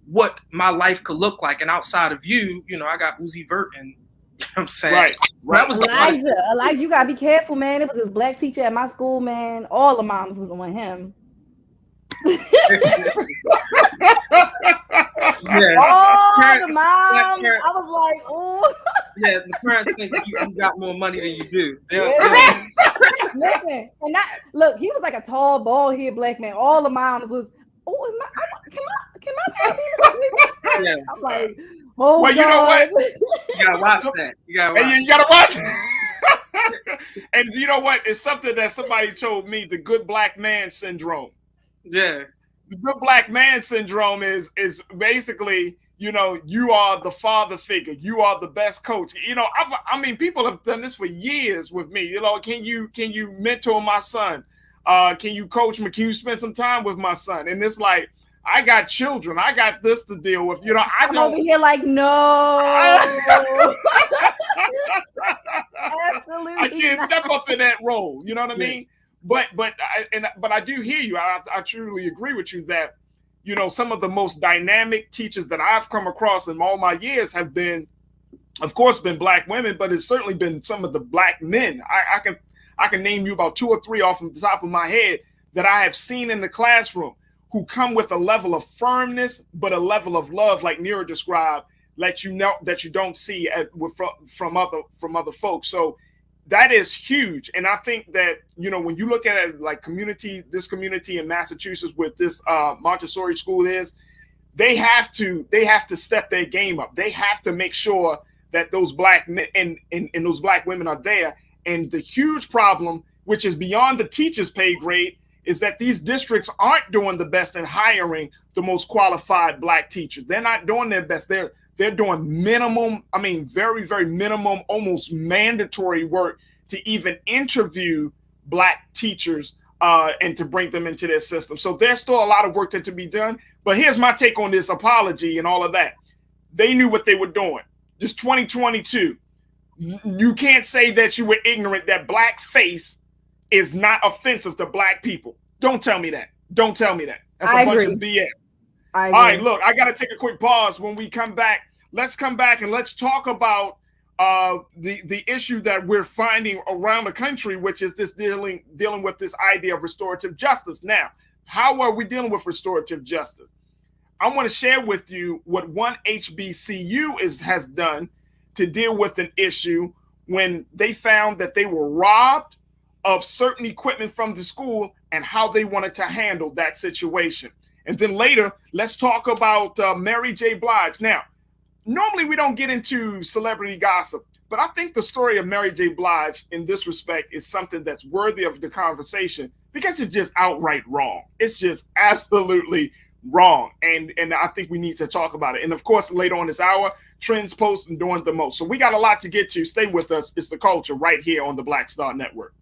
what my life could look like. And outside of you, you know, I got Uzi Vert, and you know what I'm saying? Right. So that was Elijah, you gotta be careful, man. It was this black teacher at my school, man. All the moms was on him. Yeah. All the moms. I was like, oh. Yeah, the parents think you got more money than you do. Listen, and look, he was like a tall, bald-headed black man. All the moms was, can my child be? Yeah. I'm like, oh, well, you know what? You gotta watch that. You gotta watch And you know what? It's something that somebody told me, the good black man syndrome. Yeah. The good black man syndrome is basically, you know, you are the father figure. You are the best coach. You know, I mean, people have done this for years with me. You know, can you mentor my son? Can you coach me? Can you spend some time with my son? And it's like, I got children. I got this to deal with. You know, I'm over here like, no. Absolutely. I can't step up in that role. You know what I mean? But I do hear you. I truly agree with you that, you know, some of the most dynamic teachers that I've come across in all my years have been, of course, been black women, but it's certainly been some of the black men. I can name you about 2 or 3 off the top of my head that I have seen in the classroom who come with a level of firmness, but a level of love, like Nira described, that you don't see from other folks. So that is huge. And I think that, you know, when you look at it like this community in Massachusetts with this Montessori school they have to step their game up. They have to make sure that those black men and those black women are there. And the huge problem, which is beyond the teacher's pay grade, is that these districts aren't doing the best in hiring the most qualified black teachers. They're not doing their best. They're doing minimum, I mean, very, very minimum, almost mandatory work to even interview black teachers and to bring them into their system. So there's still a lot of work to be done. But here's my take on this apology and all of that. They knew what they were doing. This 2022. You can't say that you were ignorant that blackface is not offensive to black people. Don't tell me that. Don't tell me that. That's a bunch of BS. All right, look, I got to take a quick pause. When we come back, let's come back and let's talk about the issue that we're finding around the country, which is this dealing with this idea of restorative justice. Now, how are we dealing with restorative justice? I want to share with you what one HBCU has done to deal with an issue when they found that they were robbed of certain equipment from the school and how they wanted to handle that situation. And then later, let's talk about Mary J. Blige. Now, normally we don't get into celebrity gossip, but I think the story of Mary J. Blige in this respect is something that's worthy of the conversation because it's just outright wrong. It's just absolutely wrong. And I think we need to talk about it. And of course, later on this hour, trends, posts, and doing the most. So we got a lot to get to. Stay with us. It's The Culture right here on the Black Star Network.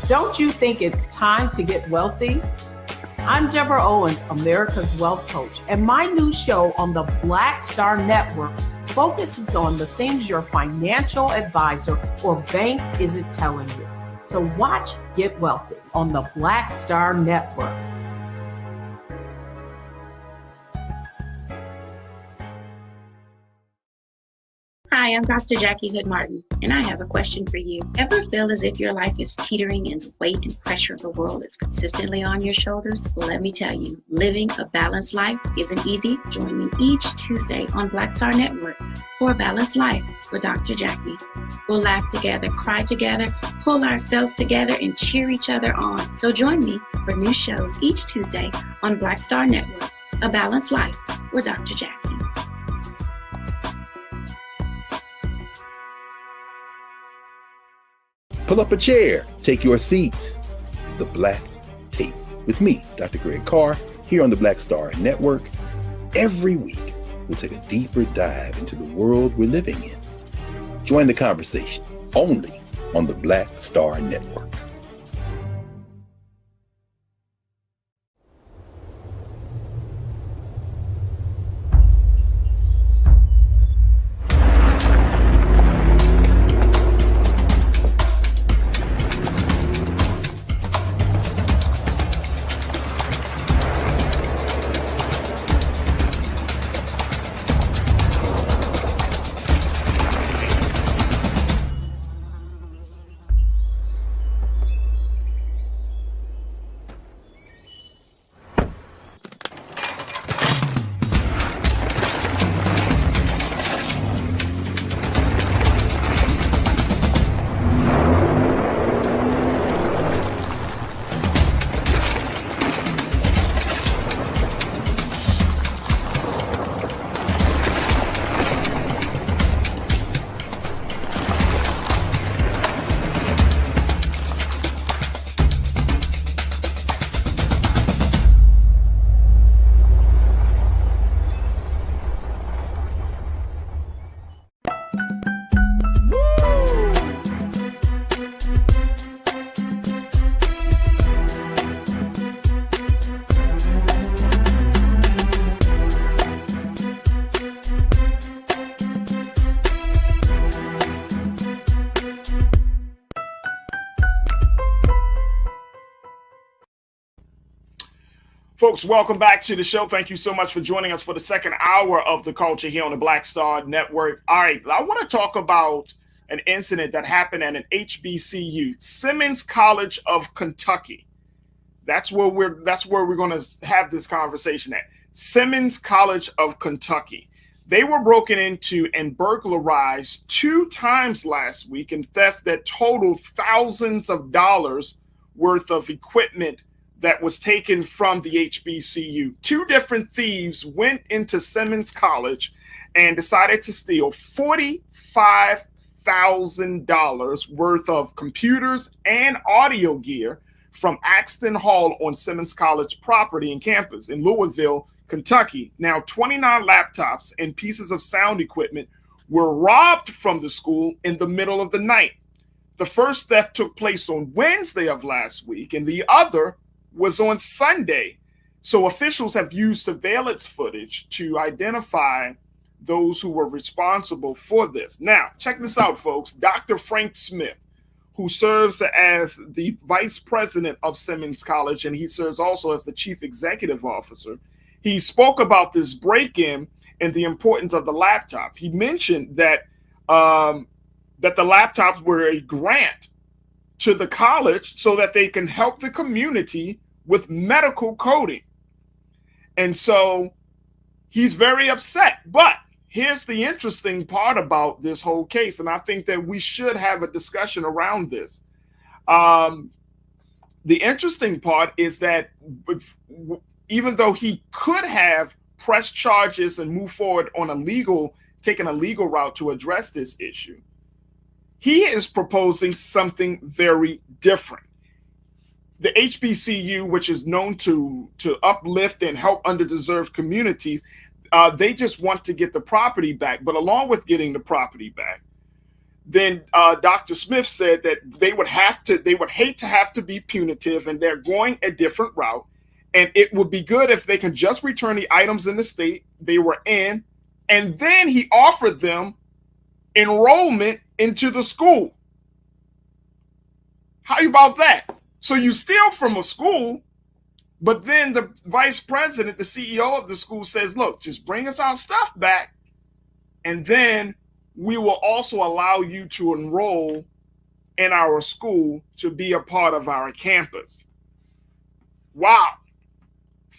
Don't you think it's time to get wealthy? I'm Deborah Owens, America's Wealth Coach, and my new show on the Black Star Network focuses on the things your financial advisor or bank isn't telling you. So watch Get Wealthy on the Black Star Network. Hi, I'm Dr. Jackie Hood Martin, and I have a question for you. Ever feel as if your life is teetering and the weight and pressure of the world is consistently on your shoulders? Well, let me tell you, living a balanced life isn't easy. Join me each Tuesday on Black Star Network for A Balanced Life with Dr. Jackie. We'll laugh together, cry together, pull ourselves together, and cheer each other on. So join me for new shows each Tuesday on Black Star Network, A Balanced Life with Dr. Jackie. Pull up a chair, take your seat. The Black Tape with me, Dr. Greg Carr, here on the Black Star Network. Every week, we'll take a deeper dive into the world we're living in. Join the conversation only on the Black Star Network. Folks, welcome back to the show. Thank you so much for joining us for the second hour of the culture here on the Black Star Network. All right, I want to talk about an incident that happened at an HBCU, Simmons College of Kentucky. That's where we're going to have this conversation at. Simmons College of Kentucky. They were broken into and burglarized 2 times last week in thefts that totaled thousands of dollars worth of equipment that was taken from the HBCU. 2 different thieves went into Simmons College and decided to steal $45,000 worth of computers and audio gear from Axton Hall on Simmons College property and campus in Louisville, Kentucky. Now, 29 laptops and pieces of sound equipment were robbed from the school in the middle of the night. The first theft took place on Wednesday of last week, and the other was on Sunday. So officials have used surveillance footage to identify those who were responsible for this. Now, check this out, folks. Dr. Frank Smith, who serves as the vice president of Simmons College, and he serves also as the chief executive officer, he spoke about this break-in and the importance of the laptop. He mentioned that that the laptops were a grant to the college so that they can help the community with medical coding. And so he's very upset. But here's the interesting part about this whole case, and I think that we should have a discussion around this. The interesting part is that even though he could have pressed charges and moved forward on taking a legal route to address this issue, he is proposing something very different. The HBCU, which is known to uplift and help underdeserved communities, they just want to get the property back. But along with getting the property back, then Dr. Smith said that they would hate to have to be punitive, and they're going a different route. And it would be good if they can just return the items in the state they were in, and then he offered them enrollment into the school. How about that? So you steal from a school, but then the vice president, the CEO of the school says, look, just bring us our stuff back, and then we will also allow you to enroll in our school to be a part of our campus. Wow.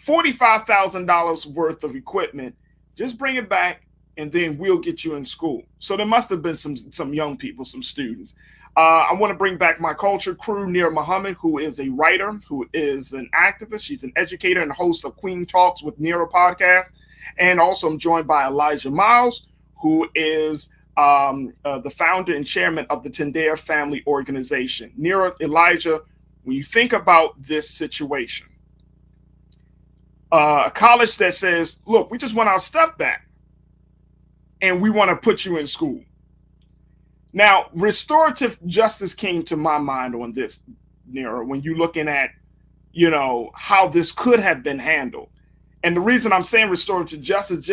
$45,000 worth of equipment. Just bring it back, and then we'll get you in school. So there must have been some young people, some students. I want to bring back my culture crew, Nira Muhammad, who is a writer, who is an activist. She's an educator and host of Queen Talks with Nira podcast. And also I'm joined by Elijah Miles, who is the founder and chairman of the Tendare Family Organization. Nira, Elijah, when you think about this situation, a college that says, look, we just want our stuff back, and we want to put you in school. Now, restorative justice came to my mind on this, Nira, when you're looking at, how this could have been handled. And the reason I'm saying restorative justice,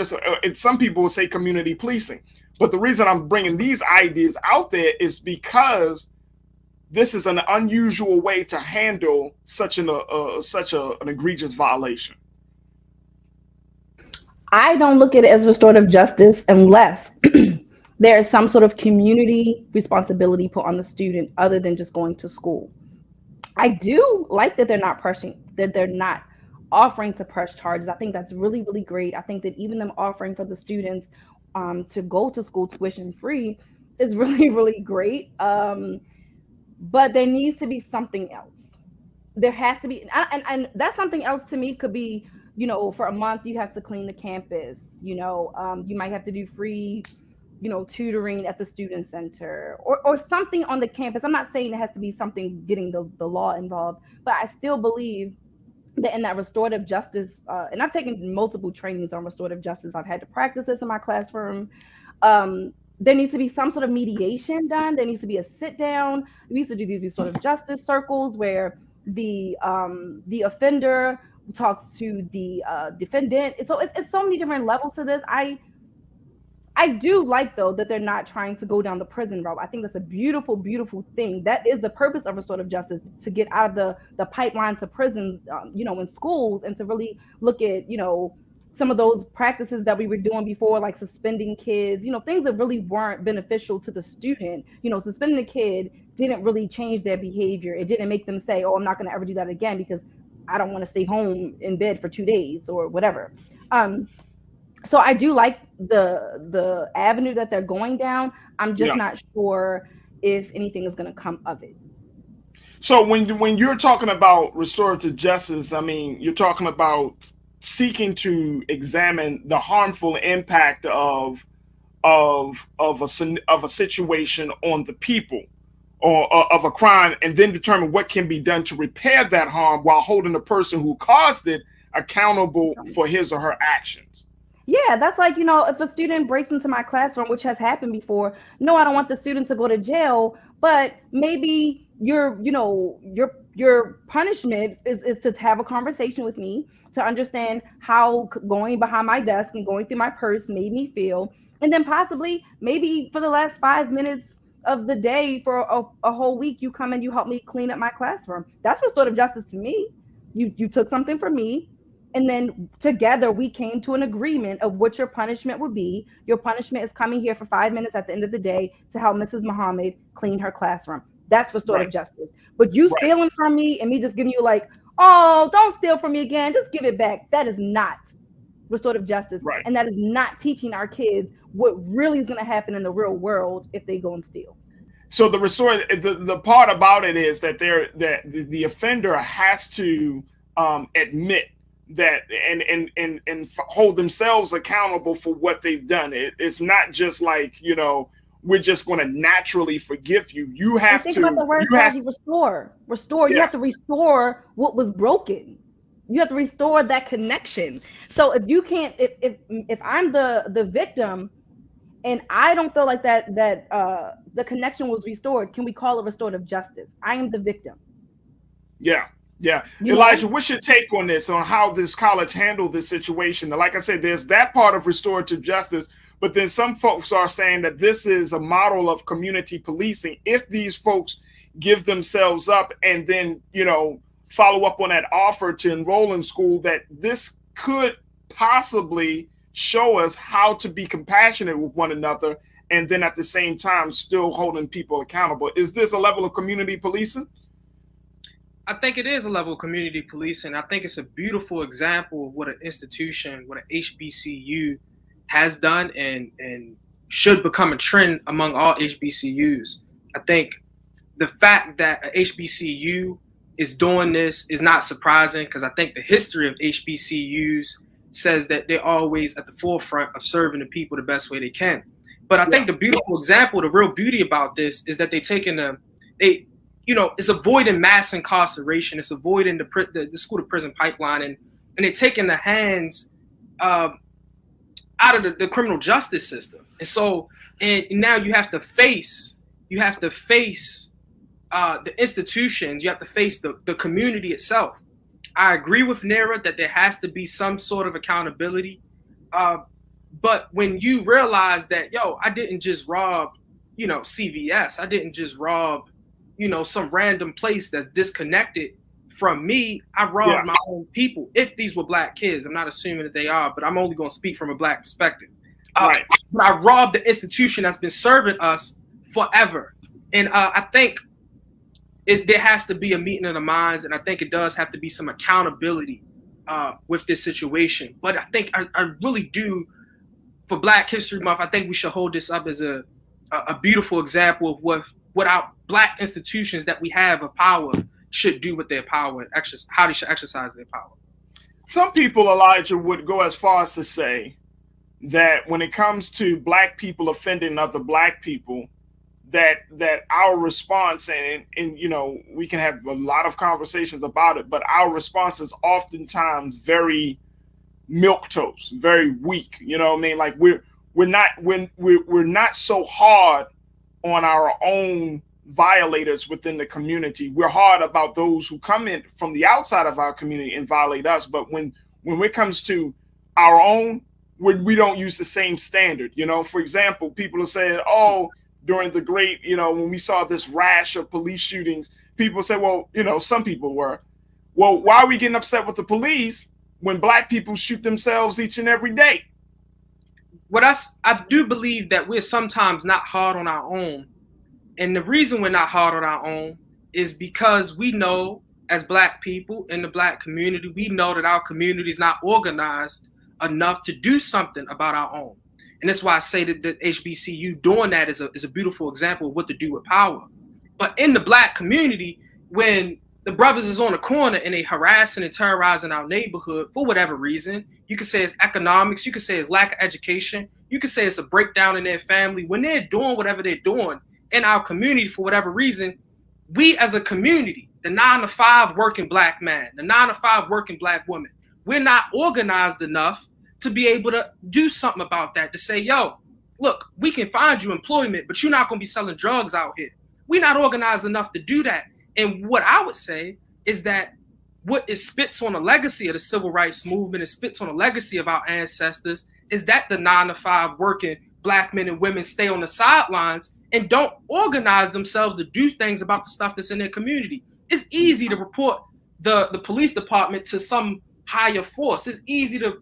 some people will say community policing. But the reason I'm bringing these ideas out there is because this is an unusual way to handle such an egregious violation. I don't look at it as restorative justice unless there is some sort of community responsibility put on the student other than just going to school. I do like that they're not offering to press charges. I think that's really, really great. I think that even them offering for the students to go to school tuition free is really, really great. But there needs to be something else. There has to be, and that something else to me could be, for a month you have to clean the campus. You might have to do free tutoring at the student center or something on the campus. I'm not saying it has to be something getting the law involved, but I still believe that in that restorative justice, and I've taken multiple trainings on restorative justice. I've had to practice this in my classroom. There needs to be some sort of mediation done. There needs to be a sit down. We used to do these restorative justice circles where the offender talks to the defendant. So it's so many different levels to this. I do like, though, that they're not trying to go down the prison route. I think that's a beautiful, beautiful thing. That is the purpose of restorative justice, to get out of the pipeline to prison, in schools, and to really look at, some of those practices that we were doing before, like suspending kids, things that really weren't beneficial to the student. Suspending a kid didn't really change their behavior. It didn't make them say, oh, I'm not going to ever do that again because I don't want to stay home in bed for 2 days or whatever. So I do like the avenue that they're going down. I'm just not sure if anything is going to come of it. So when you're talking about restorative justice, I mean, you're talking about seeking to examine the harmful impact of a situation on the people, or of a crime, and then determine what can be done to repair that harm while holding the person who caused it accountable for his or her actions. Yeah, that's like, if a student breaks into my classroom, which has happened before, no, I don't want the student to go to jail, but maybe your punishment is to have a conversation with me, to understand how going behind my desk and going through my purse made me feel. And then possibly, maybe for the last 5 minutes of the day for a whole week, you come and you help me clean up my classroom. That's restorative justice to me. You took something from me, and then together we came to an agreement of what your punishment would be. Your punishment is coming here for 5 minutes at the end of the day to help Mrs. Muhammad clean her classroom. That's restorative justice. But you stealing from me and me just giving you like, oh, don't steal from me again, just give it back. That is not restorative justice. And that is not teaching our kids what really is going to happen in the real world if they go and steal. So the part about it is that the offender has to admit that and hold themselves accountable for what they've done. It's not just like, we're just going to naturally forgive you. You have to think about the word restore. You have to restore what was broken. You have to restore that connection. So if you can't, if I'm the victim and I don't feel like that the connection was restored, can we call it restorative justice? I am the victim. Yeah. Elijah, what's your take on this, on how this college handled this situation? Like I said, there's that part of restorative justice, but then some folks are saying that this is a model of community policing. If these folks give themselves up and then, follow up on that offer to enroll in school, that this could possibly show us how to be compassionate with one another, and then at the same time still holding people accountable. Is this a level of community policing? I think it is a level of community policing. I think it's a beautiful example of what an institution, what an HBCU has done and should become a trend among all HBCUs. I think the fact that a HBCU is doing this is not surprising, because I think the history of HBCUs says that they're always at the forefront of serving the people the best way they can. But I think the beautiful example, the real beauty about this is that it's avoiding mass incarceration. It's avoiding the school to prison pipeline, and they're taking the hands out of the criminal justice system. And so, and now you have to face the institutions. You have to face the community itself. I agree with Nera that there has to be some sort of accountability. But when you realize that, I didn't just rob, CVS. I didn't just rob, some random place that's disconnected from me. I robbed my own people. If these were Black kids, I'm not assuming that they are, but I'm only going to speak from a Black perspective. But I robbed the institution that's been serving us forever. And I think there has to be a meeting of the minds, and I think it does have to be some accountability with this situation. But I think I really do, for Black History Month, I think we should hold this up as a beautiful example of what our Black institutions that we have of power should do with their power, and how they should exercise their power. Some people, Elijah, would go as far as to say that when it comes to Black people offending other Black people, that our response, and we can have a lot of conversations about it, but our response is oftentimes very milquetoast, very weak. You know what I mean? Like we're not so hard on our own violators within the community. We're hard about those who come in from the outside of our community and violate us. But when it comes to our own, we don't use the same standard. You know, for example, people have said, oh, during the great, you know, when we saw this rash of police shootings, people say, well, you know, some people were, well, why are we getting upset with the police when black people shoot themselves each and every day? What I do believe that we're sometimes not hard on our own. And the reason we're not hard on our own is because we know, as black people in the black community, we know that our community is not organized enough to do something about our own. And that's why I say that the HBCU doing that is a beautiful example of what to do with power. But in the black community, when the brothers is on the corner and they harassing and terrorizing our neighborhood for whatever reason, you could say it's economics, you could say it's lack of education, you could say it's a breakdown in their family. When they're doing whatever they're doing in our community for whatever reason, we as a community, the 9-to-5 working black man, the 9-to-5 working black woman, we're not organized enough to be able to do something about that, to say, yo, look, we can find you employment, but you're not going to be selling drugs out here. We're not organized enough to do that. And what I would say is that what it spits on the legacy of the civil rights movement, it spits on the legacy of our ancestors, is that the 9-to-5 working black men and women stay on the sidelines and don't organize themselves to do things about the stuff that's in their community. It's easy to report the police department to some higher force. It's easy to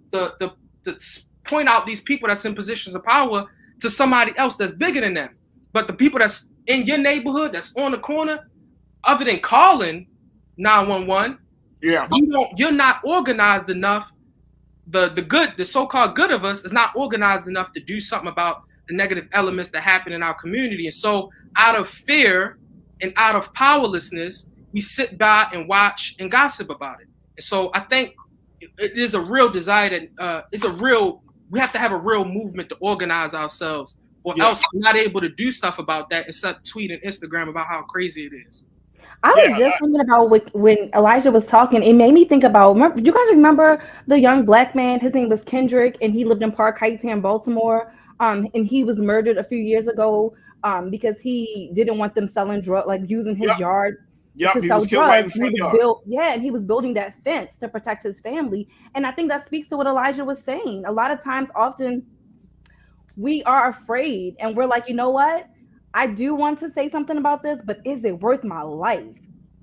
point out these people that's in positions of power to somebody else that's bigger than them. But the people that's in your neighborhood, that's on the corner, other than calling 911, you're not organized enough. The so-called good of us is not organized enough to do something about the negative elements that happen in our community. And so out of fear and out of powerlessness, we sit by and watch and gossip about it. And so I think it is a real desire that we have to have a real movement to organize ourselves, or else we're not able to do stuff about that except tweet and Instagram about how crazy it is. I was just thinking about when Elijah was talking, it made me think about, do you guys remember the young black man? His name was Kendrick, and he lived in Park Heights here in Baltimore. And he was murdered a few years ago because he didn't want them selling drugs, like using his yard to sell drugs. And he was building that fence to protect his family. And I think that speaks to what Elijah was saying. A lot of times, often, we are afraid, and we're like, you know what? I do want to say something about this, but is it worth my life?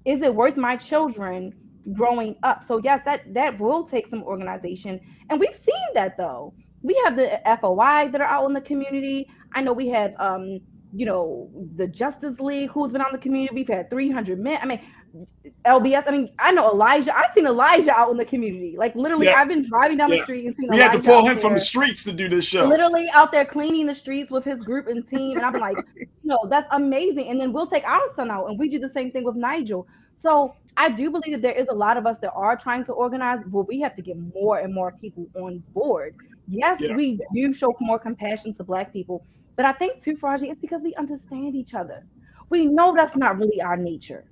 Is it worth my children growing up? So yes, that will take some organization. And we've seen that though. We have the FOI that are out in the community. I know we have, the Justice League who's been out in the community. We've had 300 men. I mean, LBS. I mean, I know Elijah. I've seen Elijah out in the community. Like literally, I've been driving down the street and seen Elijah. We had to pull him from the streets to do this show. Literally out there cleaning the streets with his group and team. And I've been like, that's amazing. And then we'll take our son out, and we do the same thing with Nigel. So I do believe that there is a lot of us that are trying to organize, but we have to get more and more people on board. Yes, we do show more compassion to Black people, but I think too, Farajii, it's because we understand each other. We know that's not really our nature.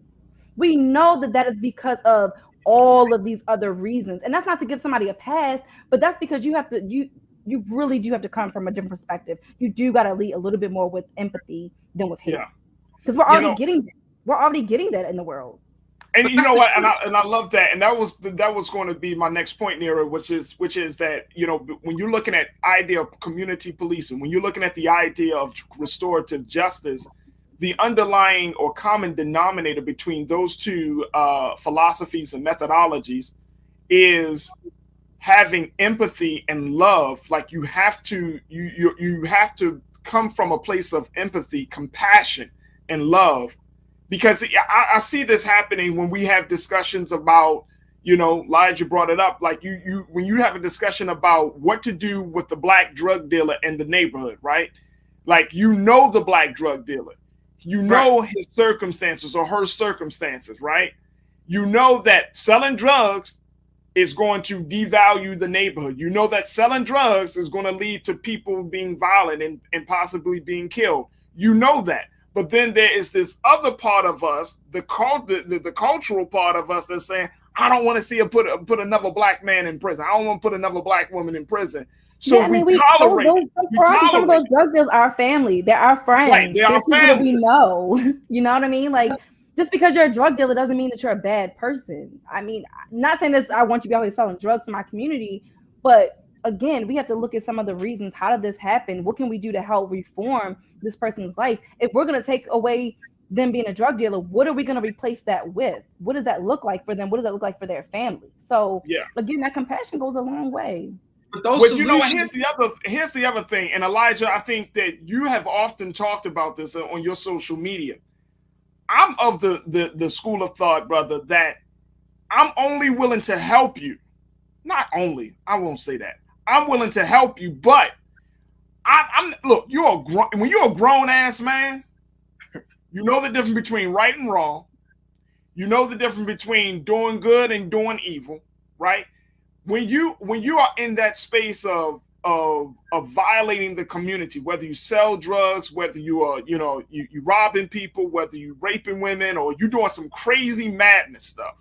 We know that is because of all of these other reasons. And that's not to give somebody a pass, but that's because you really do have to come from a different perspective. You do got to lead a little bit more with empathy than with hate. Because we're already getting that in the world. And you know what? And I love that. And that was going to be my next point, Nira, which is that, when you're looking at idea of community policing, when you're looking at the idea of restorative justice, the underlying or common denominator between those two philosophies and methodologies is having empathy and love. Like you have to come from a place of empathy, compassion, and love. Because I see this happening when we have discussions about, Elijah brought it up, like when you have a discussion about what to do with the Black drug dealer in the neighborhood, right? Like, the Black drug dealer. His circumstances or her circumstances, right? That selling drugs is going to devalue the neighborhood. That selling drugs is going to lead to people being violent and possibly being killed. That. But then there is this other part of us, the cultural part of us that's saying, I don't want to see her put another Black man in prison. I don't want to put another Black woman in prison. So we tolerate. Some of those drug dealers are our family. They're our friends. Right, they're our people that we know. You know what I mean? Like, just because you're a drug dealer doesn't mean that you're a bad person. I mean, not saying this, I want you to be always selling drugs to my community, but again, we have to look at some of the reasons. How did this happen? What can we do to help reform this person's life? If we're going to take away them being a drug dealer, what are we going to replace that with? What does that look like for them? What does that look like for their family? So again, that compassion goes a long way. But those But you know what? Here's the other thing. And Elijah, I think that you have often talked about this on your social media. I'm of the school of thought, brother, that I'm only willing to help you. Not only, I won't say that. I'm willing to help you, but look, when you're a grown ass man, you know the difference between right and wrong. You know the difference between doing good and doing evil, right? When you are in that space of violating the community, whether you sell drugs, whether you are, you robbing people, whether you raping women, or you doing some crazy madness stuff,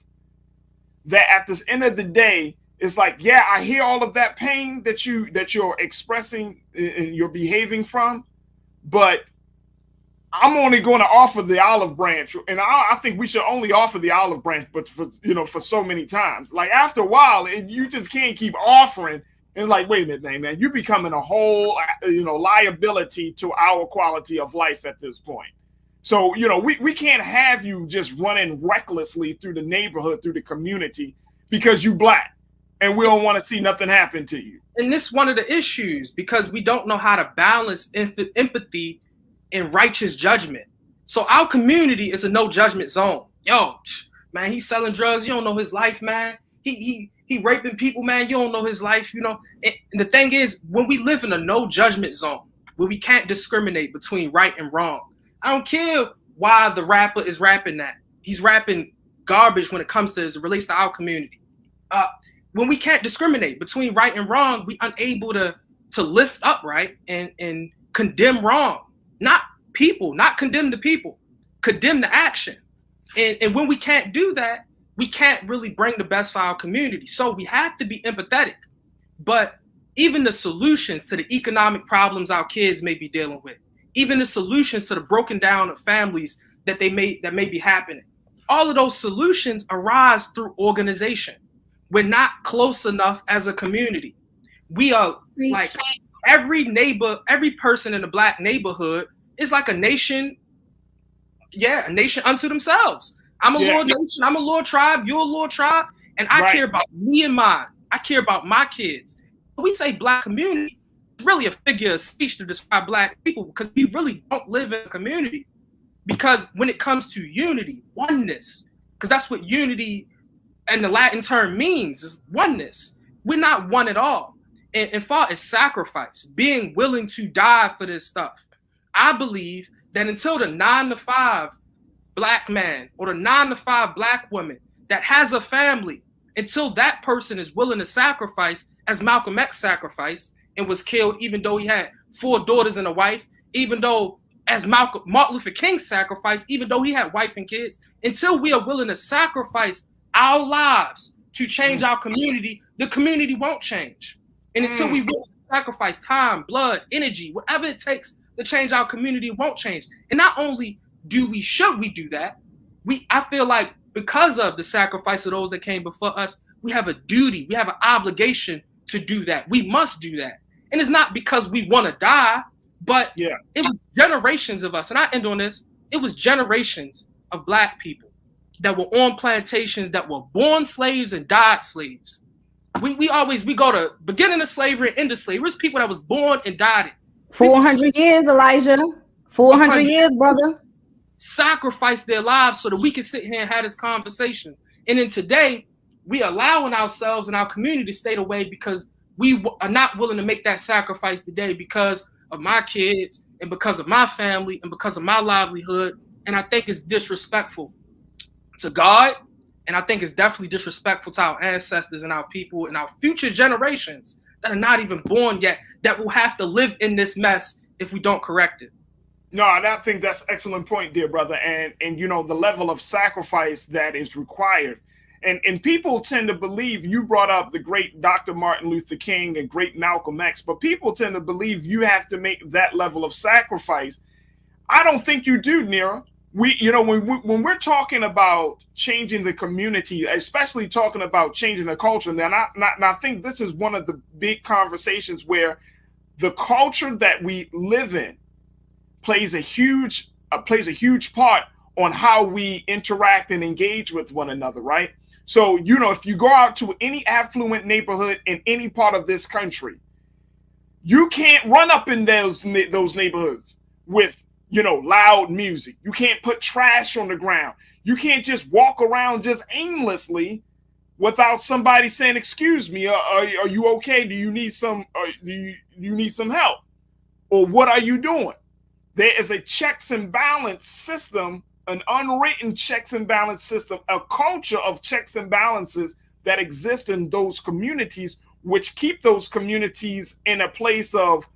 that at the end of the day, it's like, yeah, I hear all of that pain that you're expressing and you're behaving from, but I'm only going to offer the olive branch, and I think we should only offer the olive branch, but for so many times, like after a while, you just can't keep offering. And like, wait a minute, man, you're becoming a whole, liability to our quality of life at this point. So, we can't have you just running recklessly through the neighborhood, through the community, because you Black, and we don't want to see nothing happen to you. And this is one of the issues, because we don't know how to balance empathy and righteous judgment. So our community is a no judgment zone. Yo, man, he's selling drugs. You don't know his life, man. He raping people, man. You don't know his life, And the thing is, when we live in a no judgment zone, where we can't discriminate between right and wrong, I don't care why the rapper is rapping that. He's rapping garbage when it comes to, as it relates to our community. When we can't discriminate between right and wrong, we unable to lift up right and condemn wrong. Not people, not condemn the people, condemn the action. And when we can't do that, we can't really bring the best for our community. So we have to be empathetic. But even the solutions to the economic problems our kids may be dealing with, even the solutions to the broken down of families that may be happening, all of those solutions arise through organization. We're not close enough as a community. We are like every neighbor, every person in the Black neighborhood is like a nation. Yeah, a nation unto themselves. I'm a little nation. I'm a little tribe. You're a little tribe. And I care about me and mine. I care about my kids. When we say Black community, it's really a figure of speech to describe Black people, because we really don't live in a community. Because when it comes to unity, oneness, because that's what unity and the Latin term means, is oneness. We're not one at all. And far as sacrifice, being willing to die for this stuff, I believe that until the 9-to-5 Black man or the 9-to-5 Black woman that has a family, until that person is willing to sacrifice, as Malcolm X sacrificed and was killed, even though he had 4 daughters and a wife, even though as Martin Luther King sacrificed, even though he had wife and kids, until we are willing to sacrifice our lives to change our community, the community won't change. And until we will sacrifice time, blood, energy, whatever it takes to change our community, it won't change. And not only should we do that, I feel like because of the sacrifice of those that came before us, we have a duty, we have an obligation to do that. We must do that. And it's not because we want to die, but it was generations of us. And I end on this. It was generations of Black people that were on plantations, that were born slaves and died slaves. We go to beginning of slavery and end of slavery. It's people that was born and died. 400 years, Elijah. 400 years, brother. Sacrifice their lives so that we can sit here and have this conversation. And then today, we allowing ourselves and our community to stay away because we are not willing to make that sacrifice today because of my kids and because of my family and because of my livelihood. And I think it's disrespectful to God. And I think it's definitely disrespectful to our ancestors and our people and our future generations that are not even born yet, that will have to live in this mess if we don't correct it. No, and I think that's an excellent point, dear brother. And the level of sacrifice that is required. And people tend to believe, you brought up the great Dr. Martin Luther King and great Malcolm X, but people tend to believe you have to make that level of sacrifice. I don't think you do, Nira. when we're talking about changing the community, especially talking about changing the culture, and I think this is one of the big conversations where the culture that we live in plays a huge part on how we interact and engage with one another, right? So, if you go out to any affluent neighborhood in any part of this country, you can't run up in those neighborhoods with, loud music. You can't put trash on the ground. You can't just walk around just aimlessly without somebody saying, "Excuse me, are you okay? Do you need some help? Or what are you doing?" There is a checks and balance system, an unwritten checks and balance system, a culture of checks and balances that exist in those communities, which keep those communities in a place of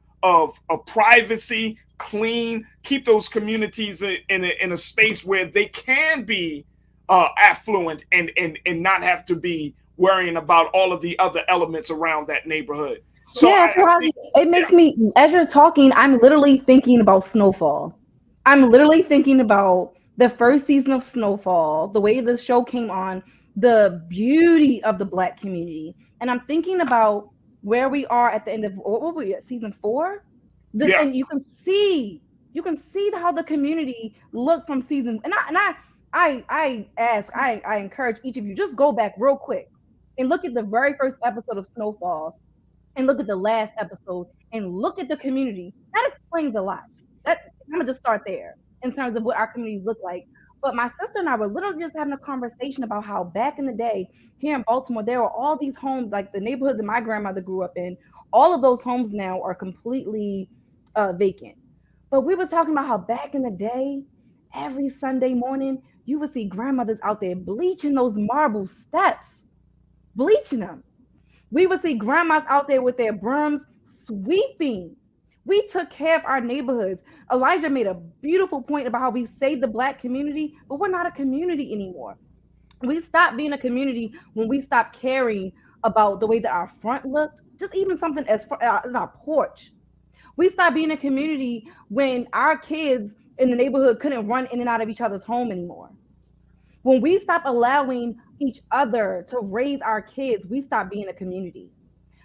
privacy, clean, keep those communities in a space where they can be affluent and not have to be worrying about all of the other elements around that neighborhood. So yeah, it makes me, as you're talking, I'm literally thinking about Snowfall. I'm literally thinking about the first season of Snowfall, the way the show came on, the beauty of the Black community. And I'm thinking about where we are at the end of, what were we at, season 4? And you can see how the community looked from season. And I encourage each of you, just go back real quick and look at the very first episode of Snowfall and look at the last episode and look at the community. That explains a lot. I'm gonna just start there in terms of what our communities look like. But my sister and I were literally just having a conversation about how back in the day here in Baltimore, there were all these homes, like the neighborhood that my grandmother grew up in. All of those homes now are completely vacant. But we was talking about how back in the day, every Sunday morning, you would see grandmothers out there bleaching those marble steps, bleaching them. We would see grandmas out there with their brooms sweeping. We took care of our neighborhoods. Elijah made a beautiful point about how we saved the Black community, but we're not a community anymore. We stopped being a community when we stopped caring about the way that our front looked, just even something as our porch. We stopped being a community when our kids in the neighborhood couldn't run in and out of each other's home anymore. When we stop allowing each other to raise our kids, we stop being a community.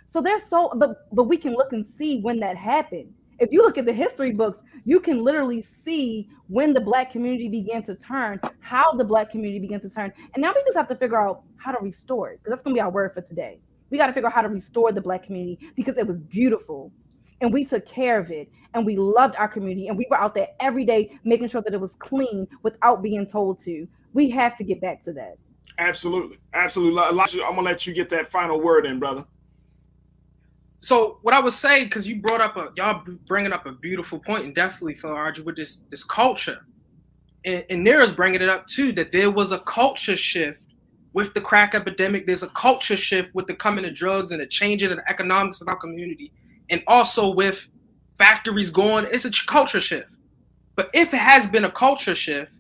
So but we can look and see when that happened. If you look at the history books, you can literally see when the Black community began to turn, how the Black community began to turn. And now we just have to figure out how to restore it, because that's gonna be our word for today. We got to figure out how to restore the Black community, because it was beautiful and we took care of it and we loved our community and we were out there every day making sure that it was clean without being told to. We have to get back to that. Absolutely. Elijah, I'm gonna let you get that final word in, brother. So what I would say, because you brought up y'all bringing up a beautiful point, and definitely Farajii with this culture, and Nira's bringing it up too, that there was a culture shift with the crack epidemic. There's a culture shift with the coming of drugs and the changing of the economics of our community, and also with factories going. It's a culture shift. But if it has been a culture shift,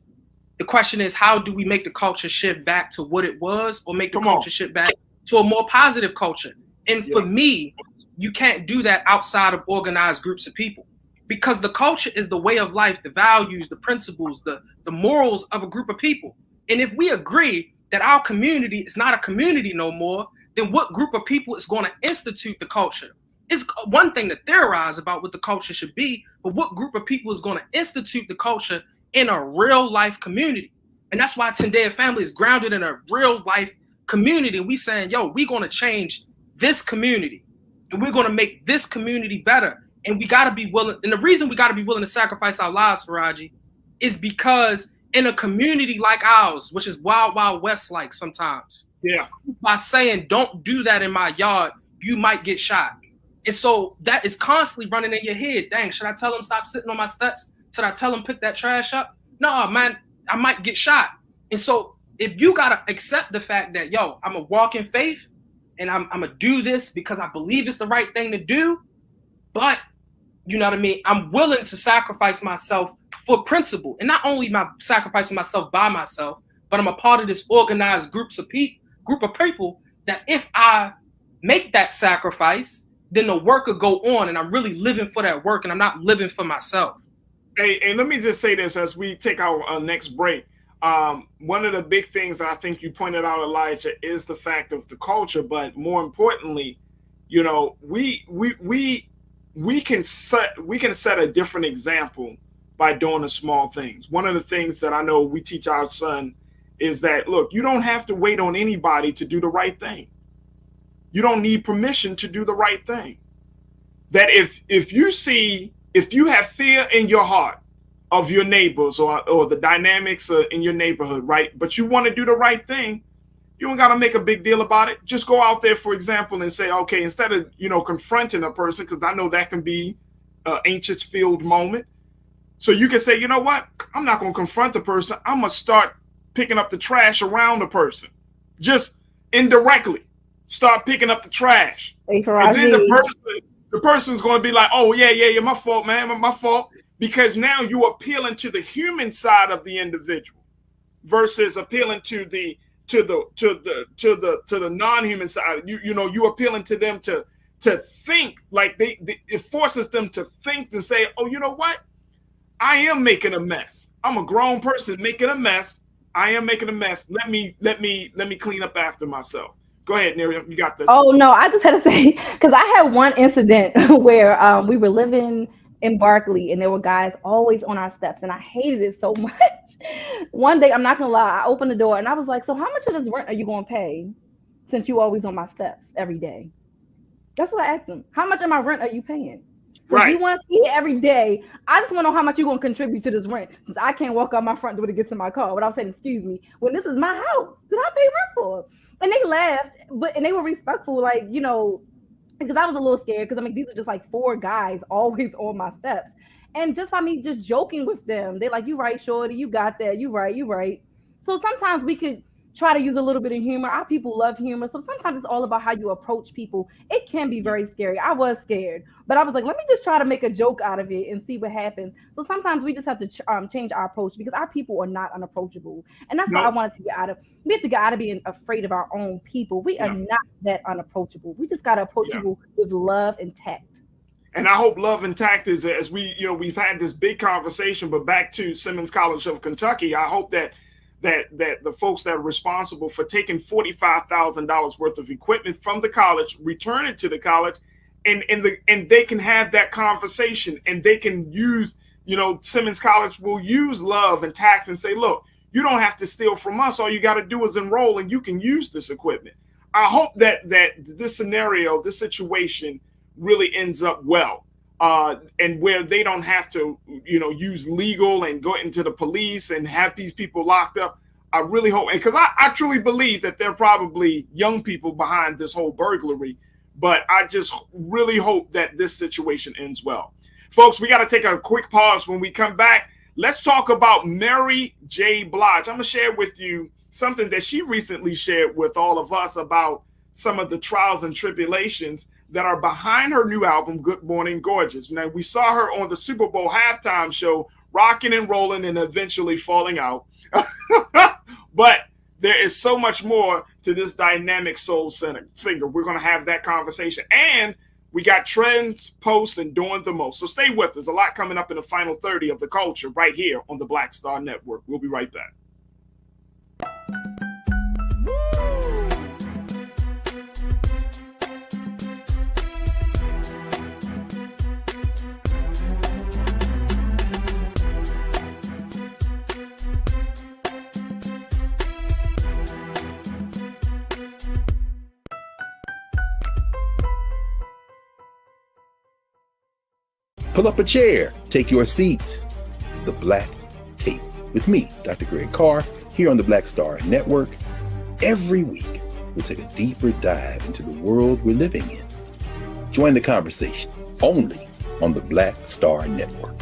the question is, how do we make the culture shift back to what it was, or make the culture shift back to a more positive culture? And for me, you can't do that outside of organized groups of people, because the culture is the way of life, the values, the principles, the morals of a group of people. And if we agree that our community is not a community no more, then what group of people is going to institute the culture? It's one thing to theorize about what the culture should be, but what group of people is going to institute the culture in a real life community? And that's why Tendea Family is grounded in a real life community. And we saying, yo, we're going to change this community. And we're going to make this community better. And we got to be willing. And the reason we got to be willing to sacrifice our lives, Farajii, is because in a community like ours, which is wild, wild west like sometimes, by saying, don't do that in my yard, you might get shot. And so that is constantly running in your head. Dang, should I tell them stop sitting on my steps? Should I tell them pick that trash up? No, man, I might get shot. And so if you got to accept the fact that, yo, I'm a walk in faith, and I'm going to do this because I believe it's the right thing to do. But, you know what I mean? I'm willing to sacrifice myself for principle. And not only am I sacrificing myself by myself, but I'm a part of this organized group of people that if I make that sacrifice, then the work will go on, and I'm really living for that work, and I'm not living for myself. Hey, let me just say this as we take our next break. One of the big things that I think you pointed out, Elijah, is the fact of the culture. But more importantly, you know, we can set a different example by doing the small things. One of the things that I know we teach our son is that, look, you don't have to wait on anybody to do the right thing. You don't need permission to do the right thing. That if you have fear in your heart of your neighbors or the dynamics in your neighborhood, right? But you want to do the right thing, you don't got to make a big deal about it. Just go out there, for example, and say, okay, instead of, confronting a person, because I know that can be an anxious-filled moment. So you can say, you know what? I'm not going to confront the person. I'm going to start picking up the trash around the person. Just indirectly start picking up the trash. Hey, and then the person's going to be like, oh, yeah, my fault, man, my fault. Because now you're appealing to the human side of the individual versus appealing to the non-human side. You appealing to them to think, like it forces them to think and say, oh, you know what? I am making a mess. I'm a grown person making a mess. I am making a mess. Let me clean up after myself. Go ahead, Miriam. You got this. Oh no, I just had to say, because I had one incident where we were living in Berkeley and there were guys always on our steps and I hated it so much. One day, I'm not gonna lie, I opened the door and I was like, so how much of this rent are you gonna pay since you always on my steps every day? That's what I asked him. How much of my rent are you paying? Right. If you want to see it every day, I just want to know how much you're going to contribute to this rent. Since I can't walk out my front door to get to my car without saying, excuse me, when this is my house, did I pay rent for? And they laughed, and they were respectful, like, because I was a little scared because, these are just like 4 guys always on my steps. And just by me just joking with them, they're like, you right, shorty, you got that, you right. So sometimes we could try to use a little bit of humor. Our people love humor. So sometimes it's all about how you approach people. It can be very scary. I was scared, but I was like, let me just try to make a joke out of it and see what happens. So sometimes we just have to change our approach because our people are not unapproachable. And that's what I wanted to get out of. We have to get out of being afraid of our own people. We are not that unapproachable. We just got to approach people with love and tact. And I hope love and tact is, as we've had this big conversation, but back to Simmons College of Kentucky, I hope that the folks that are responsible for taking $45,000 worth of equipment from the college, return it to the college, and they can have that conversation, and they can use, Simmons College will use love and tact and say, look, you don't have to steal from us. All you got to do is enroll and you can use this equipment. I hope that this scenario, this situation really ends up well. And where they don't have to, use legal and go into the police and have these people locked up. I really hope, because I truly believe that there are probably young people behind this whole burglary, but I just really hope that this situation ends well. Folks, we got to take a quick pause. When we come back, let's talk about Mary J. Blige. I'm going to share with you something that she recently shared with all of us about some of the trials and tribulations that are behind her new album, Good Morning Gorgeous. Now, we saw her on the Super Bowl halftime show, rocking and rolling and eventually falling out. But there is so much more to this dynamic soul singer. We're going to have that conversation. And we got trends, posts, and doing the most. So stay with us. A lot coming up in the final 30 of the culture right here on the Black Star Network. We'll be right back. Pull up a chair, take your seat. The Black Tape with me, Dr. Greg Carr, here on the Black Star Network. Every week, we'll take a deeper dive into the world we're living in. Join the conversation only on the Black Star Network.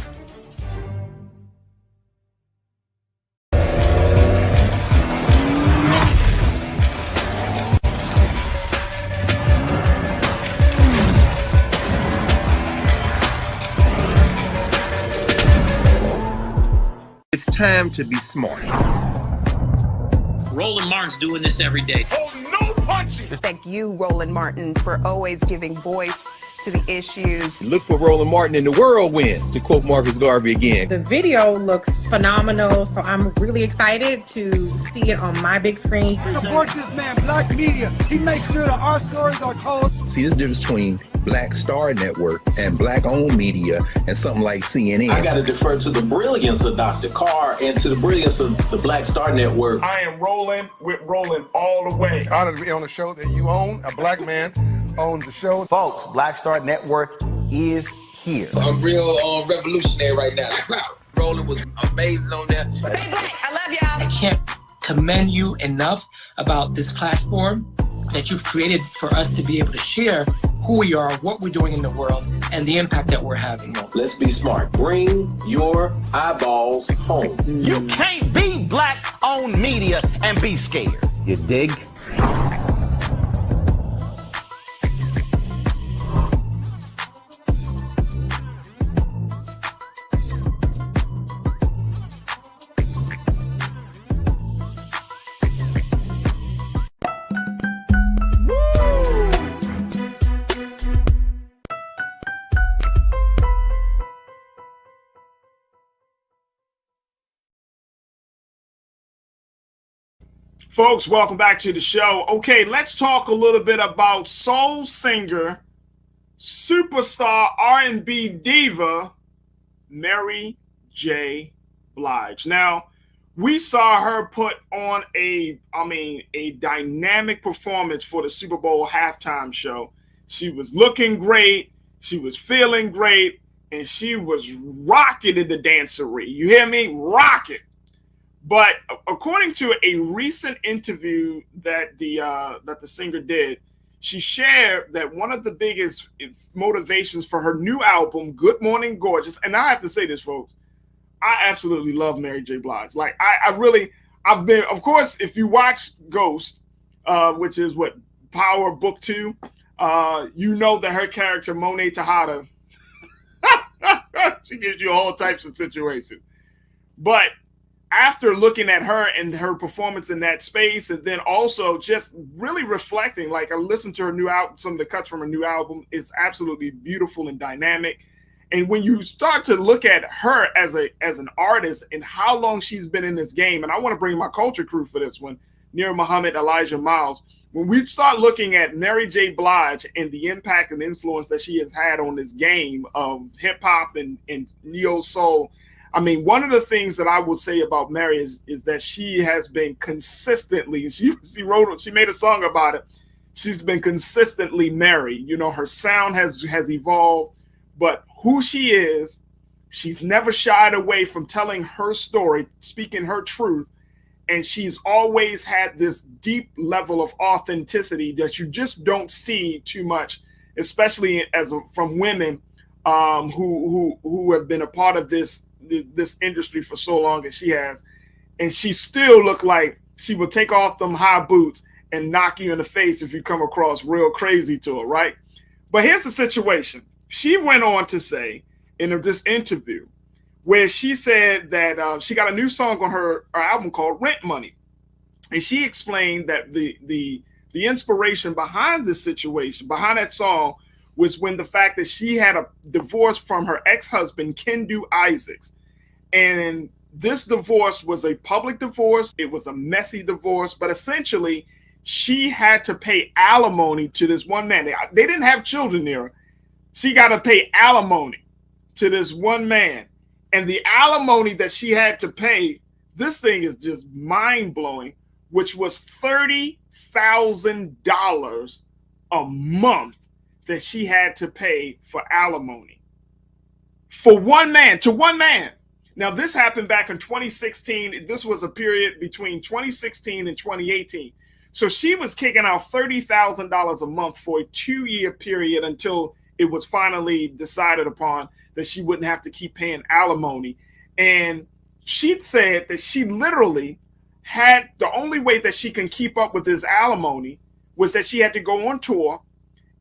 It's time to be smart. Roland Martin's doing this every day. Oh, no punches! Thank you, Roland Martin, for always giving voice to the issues. Look for Roland Martin in the whirlwind, to quote Marcus Garvey again. The video looks phenomenal, so I'm really excited to see it on my big screen. Support this man, Black Media. He makes sure that our stories are told. See, this difference between Black Star Network and Black-owned media and something like CNN. I got to defer to the brilliance of Dr. Carr and to the brilliance of the Black Star Network. I am rolling with Roland all the way. Honored to be on a show that you own. A black man owns the show. Folks, Black Star Network is here. I'm real revolutionary right now. Roland was amazing on that. Stay black. I love y'all. I can't commend you enough about this platform that you've created for us to be able to share who we are, what we're doing in the world, and the impact that we're having. Let's be smart. Bring your eyeballs home. You can't be Black-owned media and be scared. You dig? Folks, welcome back to the show. Okay, let's talk a little bit about soul singer, superstar R&B diva, Mary J. Blige. Now, we saw her put on a dynamic performance for the Super Bowl halftime show. She was looking great, she was feeling great, and she was rocking in the dancery. You hear me? Rocking. But according to a recent interview that the singer did, she shared that one of the biggest motivations for her new album, Good Morning Gorgeous, and I have to say this, folks, I absolutely love Mary J. Blige. Like, I've been, of course, if you watch Ghost, which is what, Power Book 2, you know that her character, Monet Tejada, she gives you all types of situations. But after looking at her and her performance in that space, and then also just really reflecting, like I listened to her new album, some of the cuts from her new album, is absolutely beautiful and dynamic. And when you start to look at her as an artist and how long she's been in this game, and I want to bring my culture crew for this one, Nira Muhammad, Elijah Miles, when we start looking at Mary J. Blige and the impact and influence that she has had on this game of hip hop and neo soul, I mean, one of the things that I will say about Mary is that she has been consistently, she made a song about it. She's been consistently Mary. You know, her sound has evolved, but who she is, she's never shied away from telling her story, speaking her truth. And she's always had this deep level of authenticity that you just don't see too much, especially from women who have been a part of this industry for so long as she has. And she still looked like she would take off them high boots and knock you in the face if you come across real crazy to her, right? But here's the situation. She went on to say in this interview where she said that she got a new song on her album called Rent Money. And she explained that the inspiration behind this situation, behind that song, was when the fact that she had a divorce from her ex-husband, Kendu Isaacs. And this divorce was a public divorce. It was a messy divorce, but essentially she had to pay alimony to this one man. They didn't have children there. She got to pay alimony to this one man. And the alimony that she had to pay, this thing is just mind-blowing, which was $30,000 a month that she had to pay for alimony for one man, to one man. Now, this happened back in 2016. This was a period between 2016 and 2018. So she was kicking out $30,000 a month for a 2-year period until it was finally decided upon that she wouldn't have to keep paying alimony. And she said that she literally had, the only way that she can keep up with this alimony was that she had to go on tour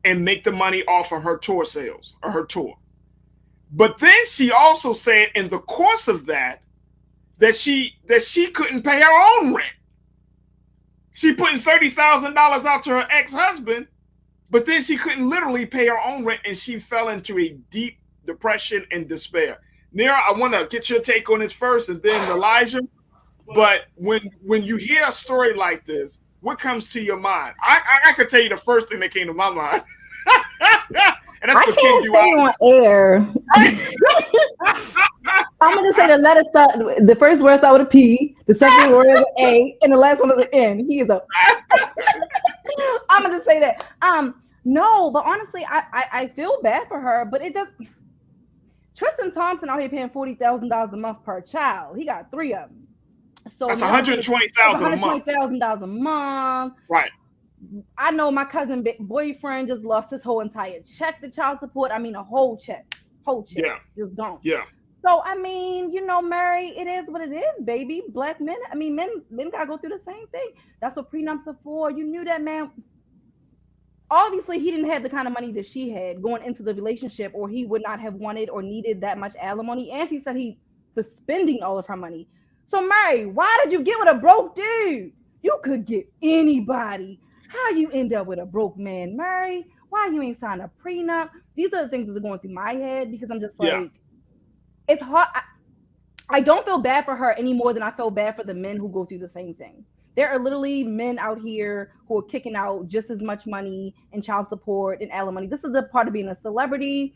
and make the money off of her tour sales or her tour. But then she also said in the course of that she couldn't pay her own rent. She putting $30,000 out to her ex-husband, But then she couldn't literally pay her own rent, and she fell into a deep depression and despair. Nira, I want to get your take on this first, and then Elijah. But when you hear a story like this, what comes to your mind? I could tell you the first thing that came to my mind. And that's I can't say on air. I'm gonna say the first word start with a P, the second word is an A, and the last one is an N. He is a. I'm gonna say that. No, but honestly, I feel bad for her, but it just. Tristan Thompson out here paying $40,000 a month per child. He got 3 of them. So that's $120,000 a month. $120,000 a month. Right. I know my cousin boyfriend just lost his whole entire check to child support. I mean, a whole check. Yeah. Just gone. Yeah. So, I mean, Mary, it is what it is, baby. Black men, men got to go through the same thing. That's what prenups are for. You knew that man. Obviously, he didn't have the kind of money that she had going into the relationship, or he would not have wanted or needed that much alimony. And she said he was spending all of her money. So, Mary, why did you get with a broke dude? You could get anybody. How you end up with a broke man, Mary? Why you ain't signed a prenup? These are the things that are going through my head, because I'm just like, it's hard. I don't feel bad for her any more than I feel bad for the men who go through the same thing. There are literally men out here who are kicking out just as much money in child support and alimony. This is the part of being a celebrity.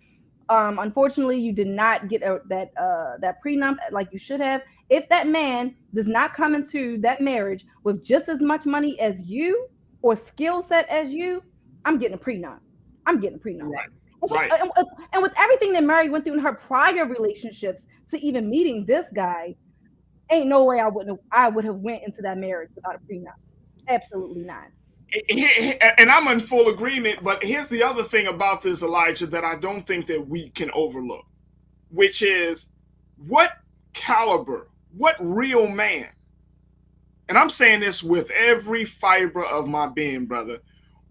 Unfortunately, you did not get that prenup like you should have. If that man does not come into that marriage with just as much money as you or skill set as you, I'm getting a prenup. Right. And with everything that Mary went through in her prior relationships to even meeting this guy, ain't no way I would have went into that marriage without a prenup. Absolutely not. And I'm in full agreement, but here's the other thing about this, Elijah, that I don't think that we can overlook, which is what caliber, what real man, and I'm saying this with every fiber of my being, brother,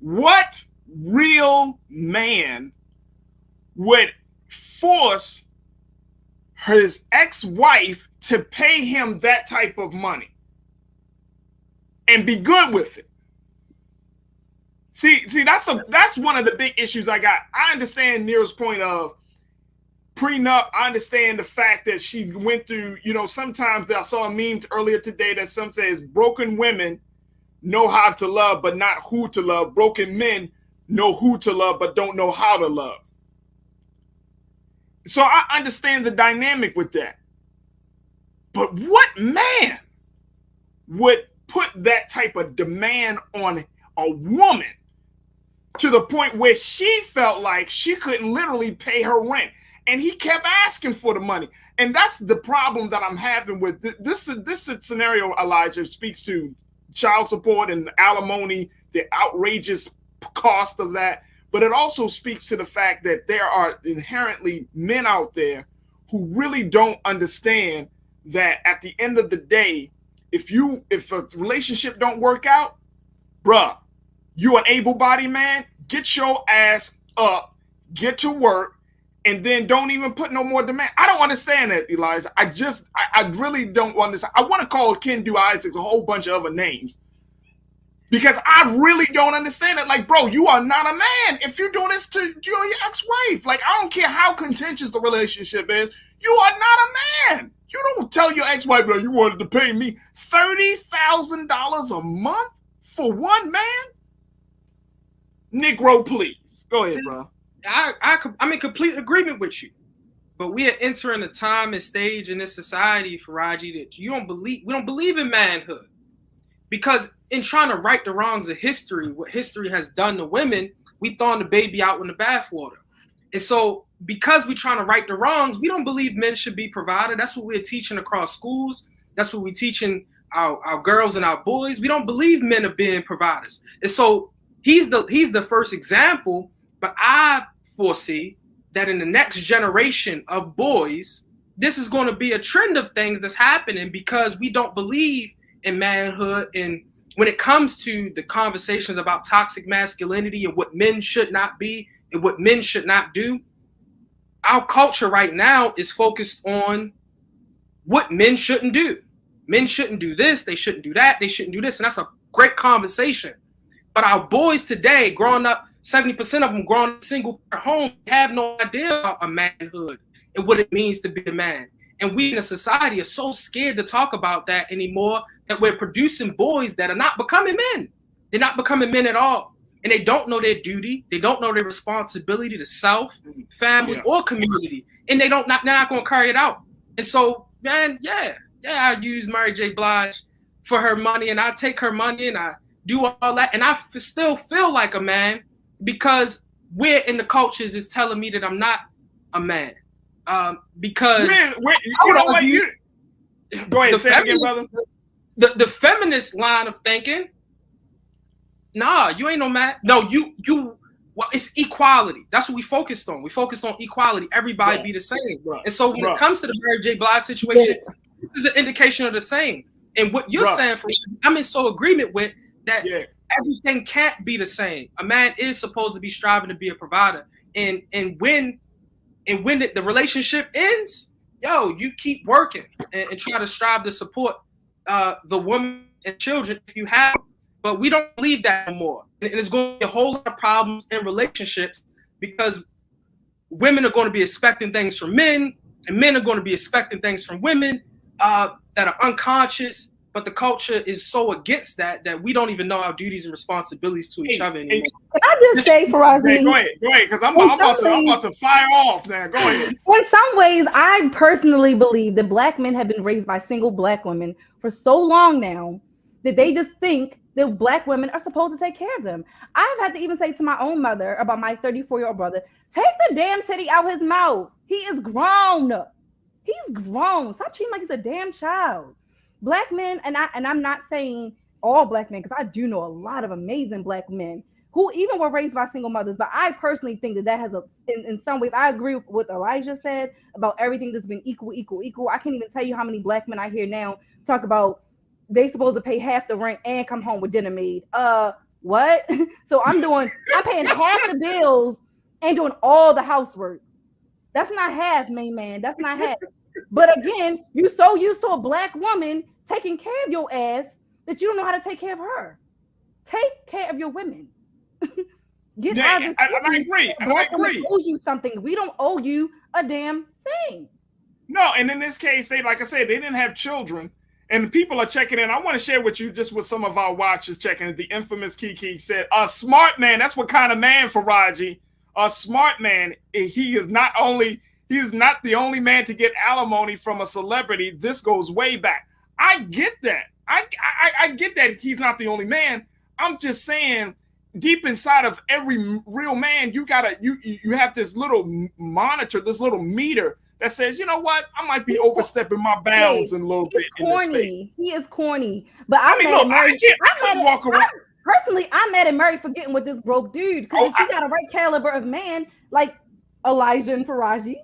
what real man would force his ex-wife to pay him that type of money and be good with it? See, that's one of the big issues I got. I understand Nira's point of prenup. I understand the fact that she went through, sometimes I saw a meme earlier today that some says broken women know how to love, but not who to love. Broken men know who to love, but don't know how to love. So I understand the dynamic with that. But what man would put that type of demand on a woman to the point where she felt like she couldn't literally pay her rent? And he kept asking for the money. And that's the problem that I'm having with this scenario. Elijah speaks to child support and alimony, the outrageous cost of that. But it also speaks to the fact that there are inherently men out there who really don't understand that at the end of the day, if a relationship don't work out, bruh, you an able-bodied man, get your ass up, get to work, and then don't even put no more demand. I don't understand that, Elijah. I really don't understand. I want to call Ken Du Isaac a whole bunch of other names because I really don't understand it. Like, bro, you are not a man if you're doing this to your ex-wife. Like, I don't care how contentious the relationship is. You are not a man. You don't tell your ex-wife, bro, you wanted to pay me $30,000 a month for one man? Negro, please. Go ahead, bro. I'm in complete agreement with you, but we are entering a time and stage in this society, Farajii, that we don't believe in manhood, because in trying to right the wrongs of history, what history has done to women, we throwing the baby out in the bathwater. And so because we're trying to right the wrongs, we don't believe men should be provided. That's what we're teaching across schools. That's what we're teaching our girls and our boys. We don't believe men are being providers. And so he's the first example, but I foresee that in the next generation of boys, this is going to be a trend of things that's happening because we don't believe in manhood. And when it comes to the conversations about toxic masculinity and what men should not be and what men should not do, our culture right now is focused on what men shouldn't do. Men shouldn't do this, they shouldn't do that, they shouldn't do this. And that's a great conversation. But our boys today growing up 70% of them grown in single home have no idea about a manhood and what it means to be a man. And we in a society are so scared to talk about that anymore that we're producing boys that are not becoming men. They're not becoming men at all. And they don't know their duty. They don't know their responsibility to self, family, or community. And they're not going to carry it out. And so, man, I use Mary J. Blige for her money, and I take her money and I do all that. And I still feel like a man because where in the cultures is telling me that I'm not a man. Because go ahead, say it again, brother. The feminist line of thinking, nah, you ain't no man. No, well, it's equality. That's what we focused on. We focused on equality. Everybody be the same. And so when it comes to the Mary J. Blige situation, this is an indication of the same. And what you're saying, I'm in so agreement with that. Everything can't be the same. A man is supposed to be striving to be a provider. And when the relationship ends, you keep working and try to strive to support the woman and children if you have. But we don't believe that anymore. And it's going to be a whole lot of problems in relationships because women are going to be expecting things from men, and men are going to be expecting things from women that are unconscious. But the culture is so against that we don't even know our duties and responsibilities to each other anymore. Can I just say, Farajii? Go ahead, because I'm about to fire off now. Go ahead. In some ways, I personally believe that Black men have been raised by single Black women for so long now that they just think that Black women are supposed to take care of them. I've had to even say to my own mother about my 34-year-old brother, take the damn titty out his mouth. He is grown. He's grown. Stop treating him like he's a damn child. Black men, and I'm not saying all Black men, because I do know a lot of amazing Black men who even were raised by single mothers, but I personally think that has in some ways, I agree with what Elijah said about everything that's been equal. I can't even tell you how many Black men I hear now talk about they supposed to pay half the rent and come home with dinner made. What? So I'm paying half the bills and doing all the housework. That's not half, main man. That's not half. But again, you so used to a Black woman taking care of your ass that you don't know how to take care of her. Take care of your women. Get out of this. I agree. Black woman owes you something. We don't owe you a damn thing. No, and in this case, like I said, they didn't have children. And people are checking in. I want to share with you just what some of our watchers checking in. The infamous Kiki said, a smart man, that's what kind of man, Farajii. A smart man, he's not the only man to get alimony from a celebrity. This goes way back. I get that. I get that he's not the only man. I'm just saying, deep inside of every real man, you have this little monitor, this little meter that says, you know what, I might be overstepping my bounds a little bit in this space. He is corny. But I'm mad at Mary for getting with this broke dude. Because if she got a right caliber of man, like Elijah and Farajii,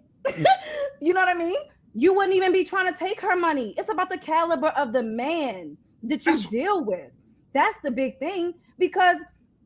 you know what I mean? You wouldn't even be trying to take her money. It's about the caliber of the man that you deal with. That's the big thing. Because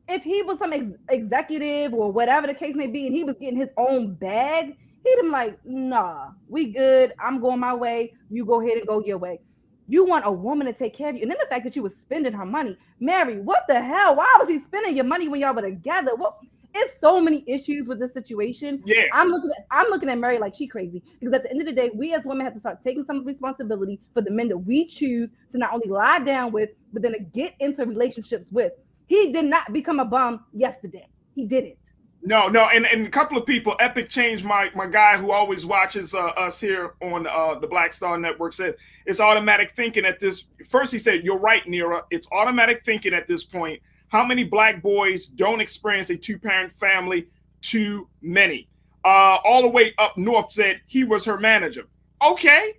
if he was some executive or whatever the case may be, and he was getting his own bag, he'd be like, nah, we good. I'm going my way. You go ahead and go your way. You want a woman to take care of you. And then the fact that you was spending her money. Mary, what the hell? Why was he spending your money when y'all were together? Well, it's so many issues with this situation. Yeah. I'm looking at Mary like she crazy. Because at the end of the day, we as women have to start taking some responsibility for the men that we choose to not only lie down with, but then to get into relationships with. He did not become a bum yesterday. He didn't. No, and a couple of people, Epic Change, my guy who always watches us here on the Black Star Network, said it's automatic thinking at this. First, he said, you're right, Nira. It's automatic thinking at this point. How many Black boys don't experience a two-parent family? Too many. All the way up north said he was her manager. Okay.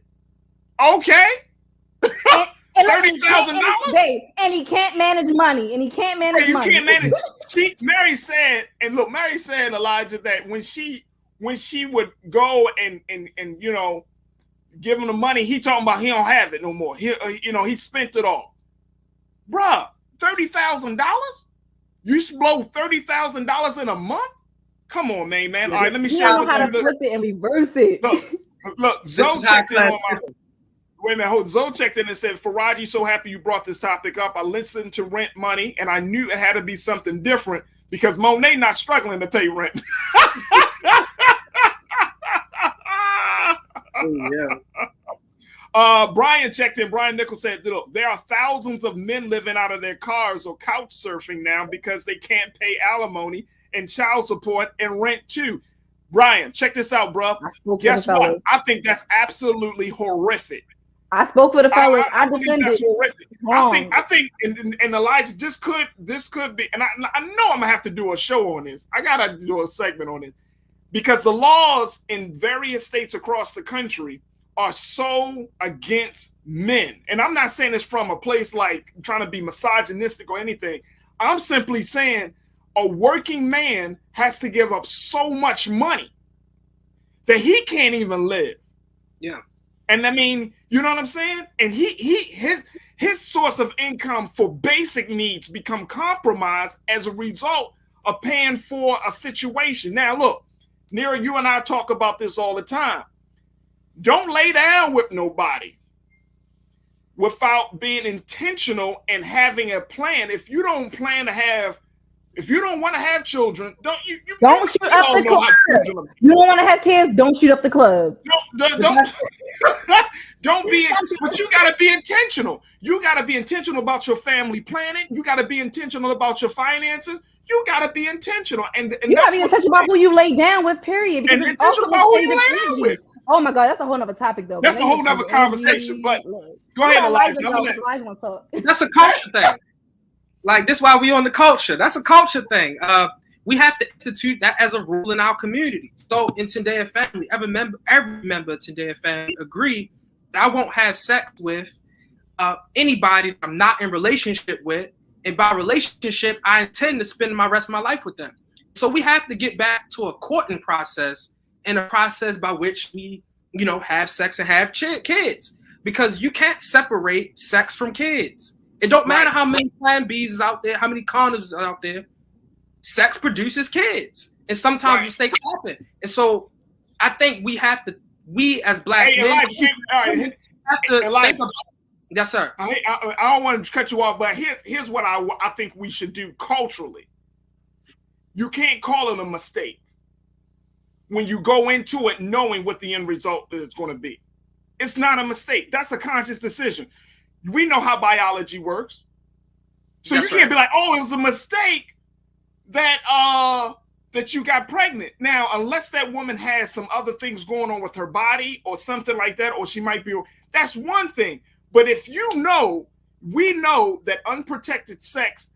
$30,000, and he can't manage money. You can't manage. See, Mary said, and look, Mary said, Elijah, that when she would go and you know, give him the money, he talking about he don't have it no more. He spent it all, bruh. $30,000? You blow $30,000 in a month? Come on, man. All right, let me share with you. How to flip it and reverse it. Look, Zoe checked in on my. Wait a minute, Zoe checked in and said, Farajii, so happy you brought this topic up. I listened to Rent Money, and I knew it had to be something different because Monet not struggling to pay rent. Oh, yeah. Brian checked in. Brian Nichols said, look, there are thousands of men living out of their cars or couch surfing now because they can't pay alimony and child support and rent too. Brian, check this out, bro. Guess what? I think that's absolutely horrific. I spoke for the fellas. I defended. That's horrific. I think, and Elijah, this could be, and I know I'm gonna have to do a show on this. I gotta do a segment on it because the laws in various states across the country are so against men. And I'm not saying this from a place like trying to be misogynistic or anything. I'm simply saying a working man has to give up so much money that he can't even live. Yeah. And I mean, you know what I'm saying? And his source of income for basic needs become compromised as a result of paying for a situation. Now, look, Nira, you and I talk about this all the time. Don't lay down with nobody without being intentional and having a plan. If you don't plan to have, if you don't want to have children, don't shoot up the club. You don't want to have kids, don't shoot up the club. Don't be, but you got to be intentional. You got to be intentional about your family planning. You got to be intentional about your finances. You got to be intentional. And you got to be intentional about who you lay down with, period. And intentional about who you lay down with. Oh my God, that's a whole nother topic though. That's a whole nother conversation. But go ahead, Elijah. That's a culture thing. Like, this is why we on the culture. That's a culture thing. We have to institute that as a rule in our community. So in Tendea family, every member of Tendea family agree that I won't have sex with anybody I'm not in relationship with. And by relationship, I intend to spend my rest of my life with them. So we have to get back to a courting process and a process by which we, have sex and have kids. Because you can't separate sex from kids. It don't matter how many Plan Bs is out there, how many condoms are out there. Sex produces kids. And sometimes mistakes happen. And so I think we as Black men, Elijah, yes, sir. I don't want to cut you off, but here's what I think we should do culturally. You can't call it a mistake when you go into it knowing what the end result is going to be. It's not a mistake. That's a conscious decision. We know how biology works. So you can't be like, oh, it was a mistake that you got pregnant. Now, unless that woman has some other things going on with her body or something like that, or she might be, that's one thing. But if we know that unprotected sex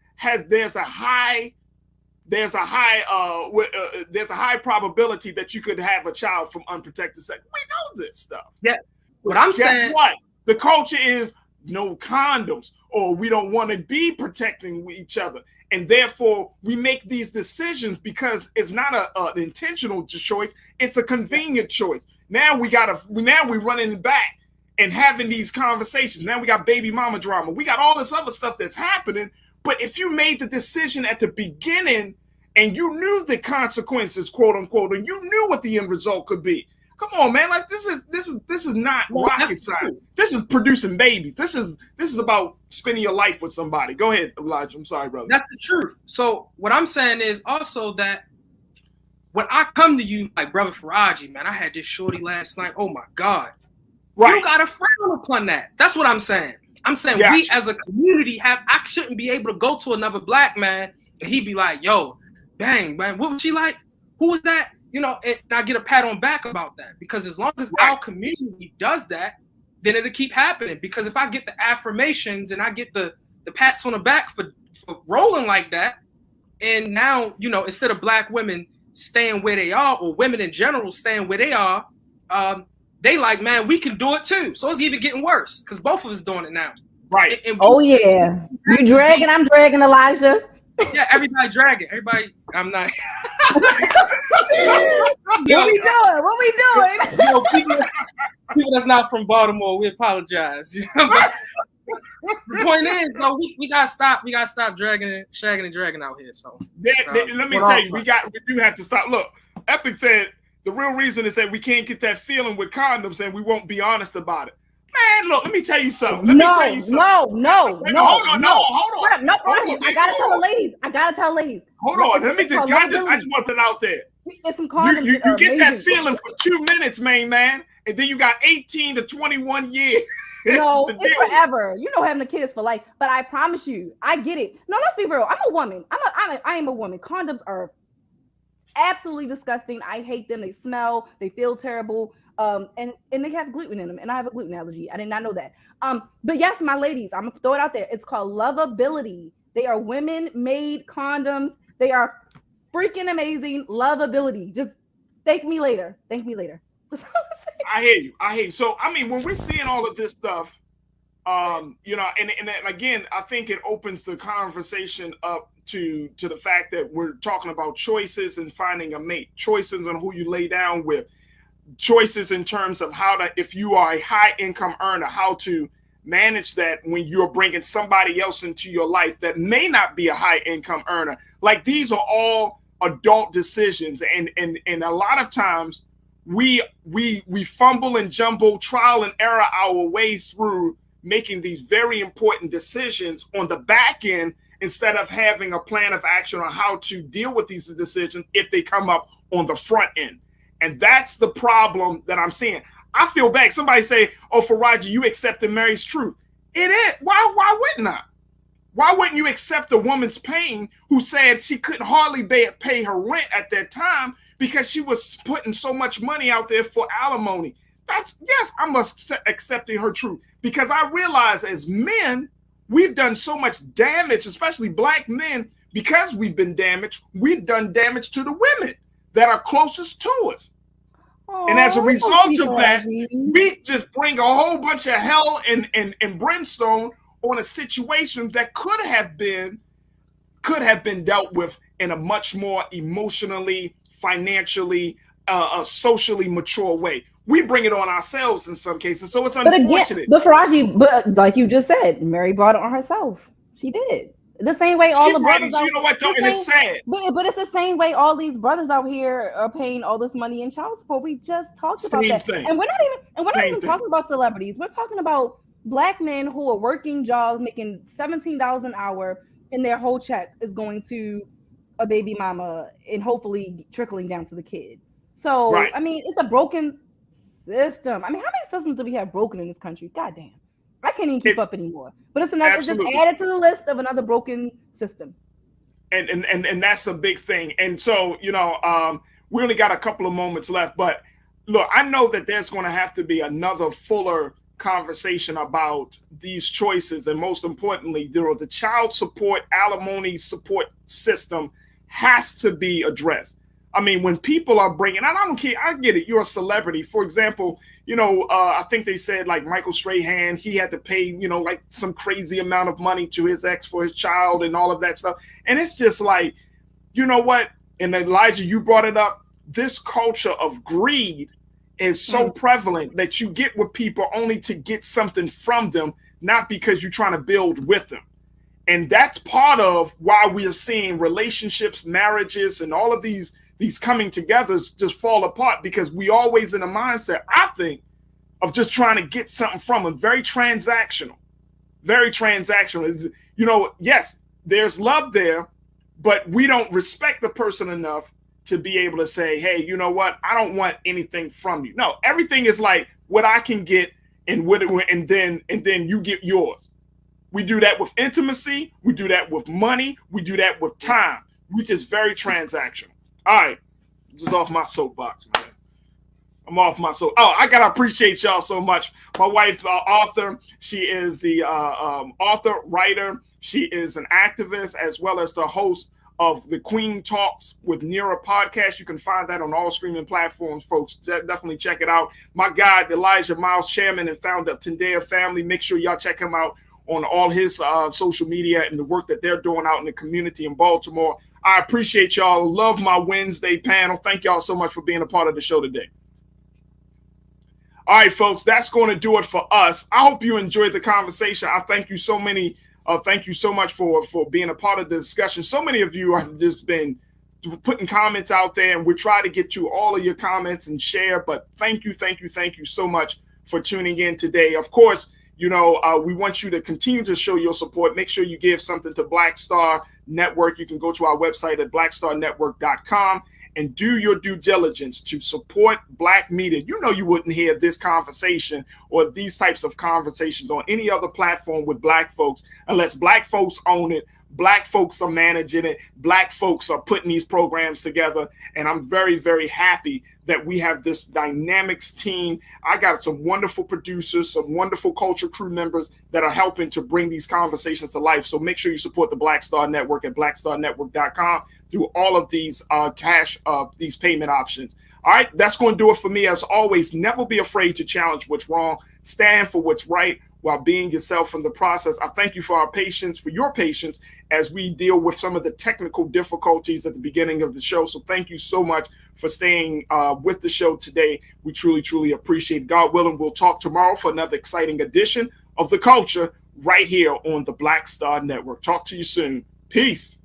there's a high probability that you could have a child from unprotected sex. We know this stuff. Yeah. But I'm saying, guess what? The culture is no condoms, or we don't want to be protecting each other. And therefore, we make these decisions because it's not an intentional choice. It's a convenient choice. Now we're running back and having these conversations. Now we got baby mama drama. We got all this other stuff that's happening. But if you made the decision at the beginning and you knew the consequences, quote unquote, and you knew what the end result could be, come on, man! Like this is not rocket science. This is producing babies. This is about spending your life with somebody. Go ahead, Elijah. I'm sorry, brother. That's the truth. So what I'm saying is also that when I come to you, like brother Farajii, man, I had this shorty last night. Oh my God, right? You got to frown upon that. That's what I'm saying. I'm saying we as a community I shouldn't be able to go to another Black man and he'd be like, yo, dang, man, what was she like? Who was that? And I get a pat on back about that, because as long as our community does that, then it'll keep happening. Because if I get the affirmations and I get the pats on the back for rolling like that, and now, instead of Black women staying where they are, or women in general staying where they are, they like, man, we can do it too. So it's even getting worse because both of us doing it now. Right. And yeah. You dragging, I'm dragging, Elijah. Yeah, everybody dragging. Everybody, I'm not. What we doing? People that's not from Baltimore, we apologize. The point is, though, we gotta stop. We gotta stop dragging, shagging, and dragging out here. So let me tell you, we do have to stop. Look, Epic said the real reason is that we can't get that feeling with condoms, and we won't be honest about it. Man, look, let me tell you something. No. Hold on. I gotta tell the ladies. Hold on. Let me just. I just want that out there. Get some condoms. You get that feeling for 2 minutes, man, and then you got 18 to 21 years. No, it's forever. You know, having a kid is for life. But I promise you, I get it. No, let's be real. I'm a woman. I am a woman. Condoms are absolutely disgusting. I hate them. They smell. They feel terrible. And they have gluten in them, and I have a gluten allergy. I did not know that. But yes, my ladies, I'm gonna throw it out there. It's called Lovability. They are women-made condoms. They are freaking amazing. Lovability. Just thank me later. I hear you. So I mean, when we're seeing all of this stuff, you know, and again, I think it opens the conversation up to the fact that we're talking about choices and finding a mate, choices on who you lay down with, choices in terms of how to, if you are a high income earner, how to manage that when you're bringing somebody else into your life that may not be a high income earner. Like, these are all adult decisions, and a lot of times we fumble and jumble, trial and error our ways through making these very important decisions on the back end, instead of having a plan of action on how to deal with these decisions if they come up on the front end. And that's the problem that I'm seeing. I feel bad. Somebody say, oh, Farajii, you accepted Mary's truth. It is. Why wouldn't I? Why wouldn't you accept a woman's pain who said she couldn't hardly pay her rent at that time because she was putting so much money out there for alimony? Yes, I'm accepting her truth, because I realize as men, we've done so much damage, especially Black men, because we've been damaged. We've done damage to the women that are closest to us. And as a result of that, we just bring a whole bunch of hell and brimstone on a situation that could have been dealt with in a much more emotionally, financially, socially mature way. We bring it on ourselves in some cases, so it's unfortunate. But Farajii, but like you just said, Mary brought it on herself. She did. The same way all the brothers. You know what? Though, and it's sad. But it's the same way all these brothers out here are paying all this money in child support. We just talked about that, and we're not even talking about celebrities. We're talking about Black men who are working jobs, making $17 an hour, and their whole check is going to a baby mama and hopefully trickling down to the kid. So I mean, it's a broken system. I mean, how many systems do we have broken in this country? God damn. I can't even keep up anymore. But it's another, it's just added to the list of another broken system. And that's a big thing. And so, you know, we only got a couple of moments left, but look, I know that there's going to have to be another fuller conversation about these choices. And most importantly, the child support, alimony support system has to be addressed. I mean, when people are bringing, and I don't care, I get it, you're a celebrity. For example, you know, I think they said like Michael Strahan, he had to pay, you know, like some crazy amount of money to his ex for his child and all of that stuff. And it's just like, you know what? And Elijah, you brought it up. This culture of greed is so prevalent that you get with people only to get something from them, not because you're trying to build with them. And that's part of why we are seeing relationships, marriages, and all of these coming together just fall apart, because we always in a mindset, I think, of just trying to get something from them. Very transactional. You know, yes, there's love there, but we don't respect the person enough to be able to say, hey, you know what? I don't want anything from you. No, everything is like what I can get and then you get yours. We do that with intimacy. We do that with money. We do that with time, which is very transactional. All right, just off my soapbox, man. I'm off my soap. Oh, I gotta appreciate y'all so much. My wife, Arthur, she is the author, writer. She is an activist, as well as the host of the Queen Talks with Nira podcast. You can find that on all streaming platforms, folks. Definitely check it out. My guy, Elijah Miles, chairman and founder of Tendea Family. Make sure y'all check him out on all his social media and the work that they're doing out in the community in Baltimore. I appreciate y'all. Love my Wednesday panel. Thank y'all so much for being a part of the show today. All right, folks, that's going to do it for us. I hope you enjoyed the conversation. I thank you so much for being a part of the discussion. So many of you have just been putting comments out there, and we try to get to all of your comments and share. But thank you so much for tuning in today. Of course, you know, we want you to continue to show your support. Make sure you give something to Black Star Network. You can go to our website at blackstarnetwork.com and do your due diligence to support Black media. You know, you wouldn't hear this conversation or these types of conversations on any other platform with Black folks unless Black folks own it. Black folks are managing it. Black folks are putting these programs together. And I'm very, very happy that we have this dynamics team. I got some wonderful producers, some wonderful culture crew members that are helping to bring these conversations to life. So make sure you support the Black Star Network at blackstarnetwork.com through all of these these payment options. All right, that's going to do it for me. As always, never be afraid to challenge what's wrong. Stand for what's right while being yourself in the process. I thank you for your patience as we deal with some of the technical difficulties at the beginning of the show. So thank you so much for staying with the show today. We truly, truly appreciate it. God willing, we'll talk tomorrow for another exciting edition of The Culture right here on the Black Star Network. Talk to you soon. Peace.